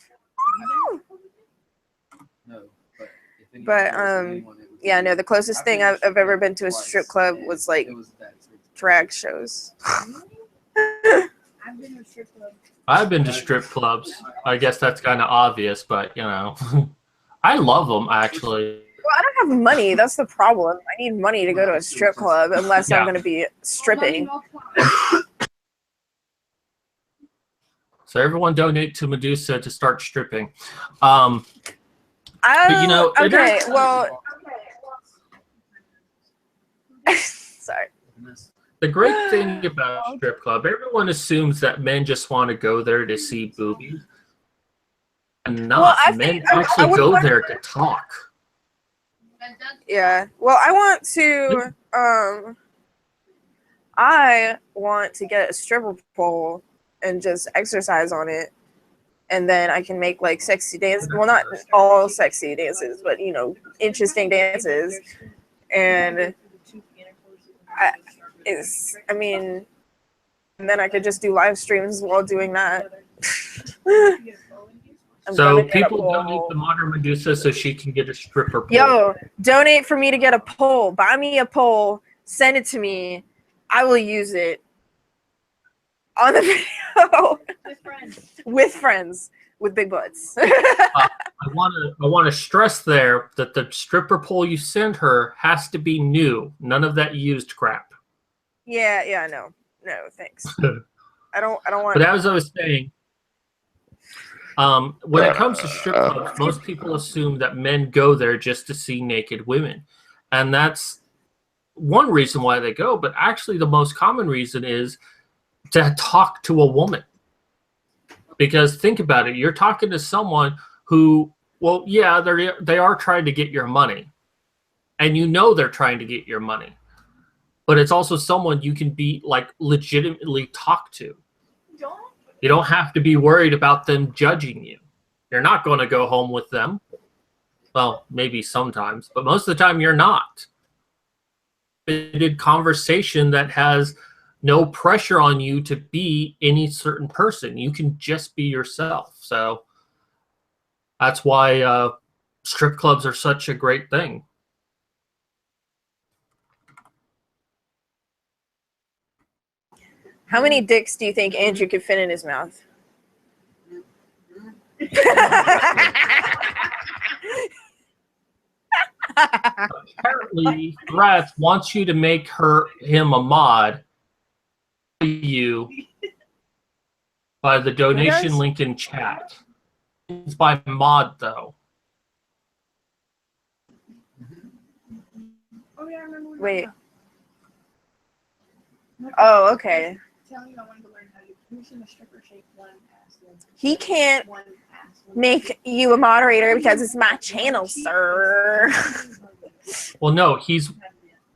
No, but if anyone But, goes to anyone, it would Yeah, be- no, the closest thing I've ever been to a strip club and was like it was that expensive. drag shows. I've been to a strip club. I've been to strip clubs. I guess that's kind of obvious, but, you know. I love them, actually. Well, I don't have money. That's the problem. I need money to go to a strip club unless I'm Yeah. going to be stripping. So everyone donate to Medusa to start stripping. But, you know, it Okay, is- well, sorry. The great thing about a strip club, everyone assumes that men just want to go there to see boobies. And not. Well, I Men think- I actually would go want- there to talk. Yeah. Well, I want to get a stripper pole and just exercise on it. And then I can make like sexy dances. Well, not all sexy dances, but you know, interesting dances. And I mean, and then I could just do live streams while doing that. I'm So gonna get a people pole. donate to Modern Medusa so she can get a stripper pole. Yo, donate for me to get a pole. Buy me a pole. Send it to me. I will use it on the video With friends. with friends with big butts. I want to stress there that the stripper pole you send her has to be new. None of that used crap. yeah, no, thanks. I don't want. But as I was saying, when it comes to strip clubs, most people assume that men go there just to see naked women. And that's one reason why they go, but actually the most common reason is to talk to a woman. Because think about it, you're talking to someone who, well, yeah, they are trying to get your money. And you know they're trying to get your money. But it's also someone you can be like legitimately talk to. You don't have to be worried about them judging you. You're not going to go home with them. Well, maybe sometimes, but most of the time you're not. Limited conversation that has no pressure on you to be any certain person. You can just be yourself. So that's why strip clubs are such a great thing. How many dicks do you think Andrew could fit in his mouth? Apparently, Threats wants you to make him a mod. You by the donation does? link in chat. It's by mod though. Oh, yeah, I remember. we Wait. were Oh, okay. telling you I wanted to learn how to position a stripper shape one ass. He can't One ass. make you a moderator because it's my channel, sir. Well, no, he's.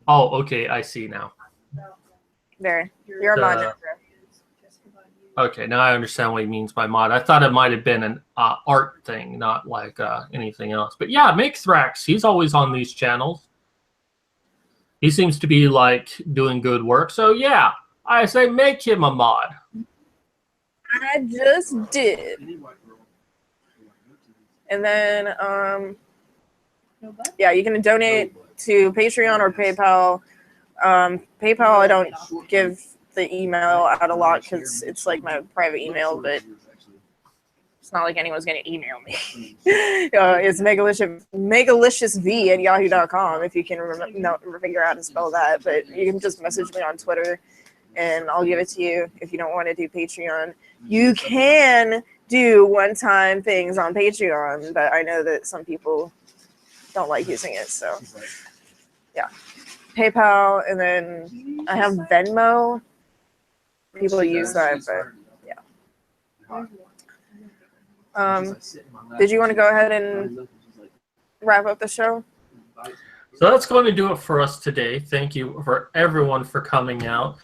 Oh, okay, I see now. There, you're a mod. Uh, Okay, now I understand what he means by mod. I thought it might have been an art thing, not like anything else. But yeah, make Thrax. He's always on these channels. He seems to be like doing good work. So yeah, I say make him a mod. I just did. Any white girl who wants to go to these- And then, No butt? yeah, you can donate to Patreon or PayPal. PayPal, I don't give the email out a lot because it's like my private email, but it's not like anyone's going to email me. It's megalicious.v@yahoo.com if you can figure out how to spell that. But you can just message me on Twitter and I'll give it to you. If you don't want to do Patreon, you can do one-time things on Patreon, but I know that some people don't like using it, so yeah. PayPal, and then I have Venmo. People use that, but yeah. Did you want to go ahead and wrap up the show? So that's going to do it for us today. Thank you for everyone for coming out.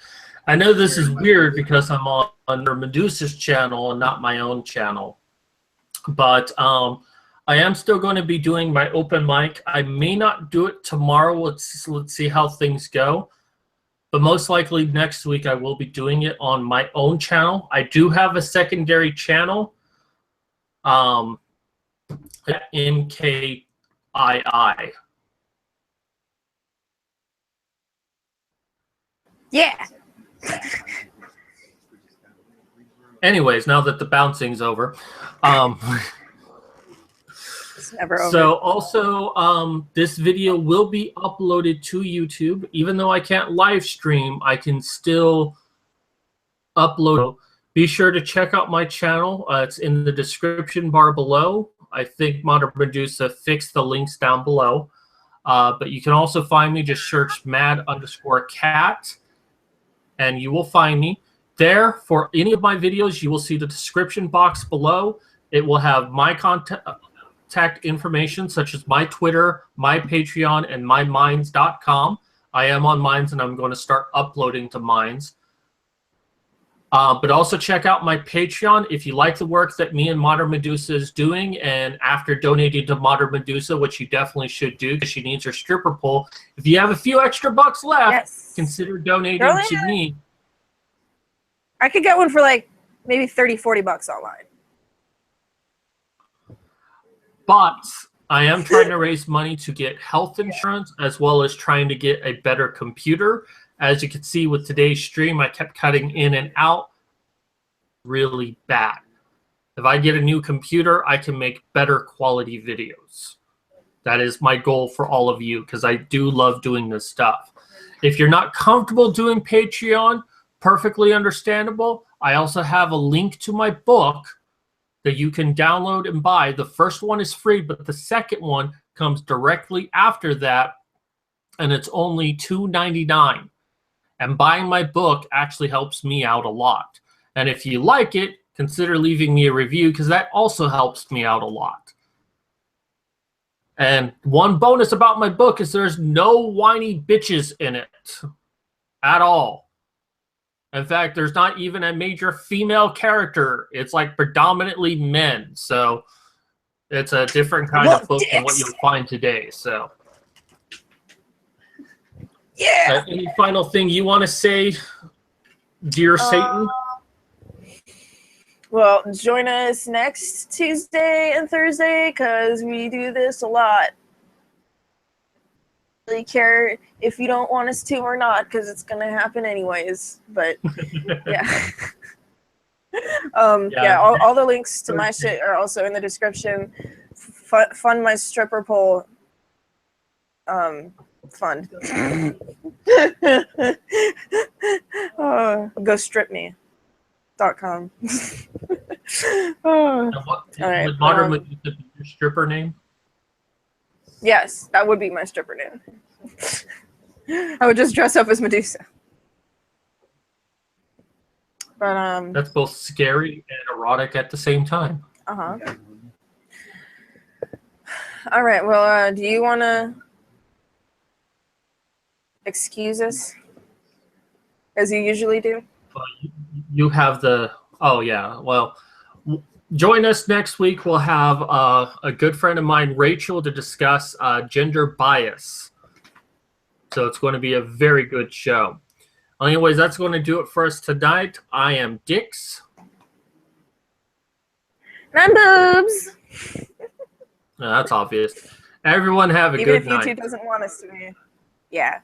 I know this is weird because I'm on under Medusa's channel and not my own channel, but I am still going to be doing my open mic. I may not do it tomorrow. Let's see how things go. But most likely next week I will be doing it on my own channel. I do have a secondary channel, MKII. Yeah. Anyways, now that the bouncing's over. It's never over. So also, this video will be uploaded to YouTube. Even though I can't live stream, I can still upload. Be sure to check out my channel. It's in the description bar below. I think Modern Medusa fixed the links down below. But you can also find me. Just search mad_cat, and you will find me. There, for any of my videos, you will see the description box below. It will have my contact information, such as my Twitter, my Patreon, and my Minds.com. I am on Minds, and I'm going to start uploading to Minds. But also check out my Patreon if you like the work that me and Modern Medusa is doing. And after donating to Modern Medusa, which you definitely should do because she needs her stripper pole, if you have a few extra bucks left, Yes. consider donating to me. I could get one for like maybe 30, 40 bucks online. But I am trying to raise money to get health insurance as well as trying to get a better computer. As you can see with today's stream, I kept cutting in and out really bad. If I get a new computer, I can make better quality videos. That is my goal for all of you because I do love doing this stuff. If you're not comfortable doing Patreon, perfectly understandable. I also have a link to my book that you can download and buy. The first one is free, but the second one comes directly after that, and it's only $2.99. And buying my book actually helps me out a lot. And if you like it, consider leaving me a review because that also helps me out a lot. And one bonus about my book is there's no whiny bitches in it at all. In fact, there's not even a major female character. It's like predominantly men. So it's a different kind of book than what you'll find today. So yeah. Any final thing you want to say, dear Satan? Well, join us next Tuesday and Thursday because we do this a lot. Really care if you don't want us to or not because it's gonna happen anyways. But yeah. Yeah. All the links to my shit are also in the description. Fund my stripper pole. Fund. Go strip me.com. All right. Would Modern Medusa be your stripper name? Yes, that would be my stripper name. I would just dress up as Medusa. But that's both scary and erotic at the same time. All right. Well, do you want to excuse us as you usually do? You have the. Oh yeah. Well, join us next week. We'll have a good friend of mine, Rachel, to discuss gender bias. So it's going to be a very good show. Anyways, that's going to do it for us tonight. I am Dix. And I'm Boobs. That's obvious. Everyone have a Even good if night. YouTube doesn't want us to be. Yeah.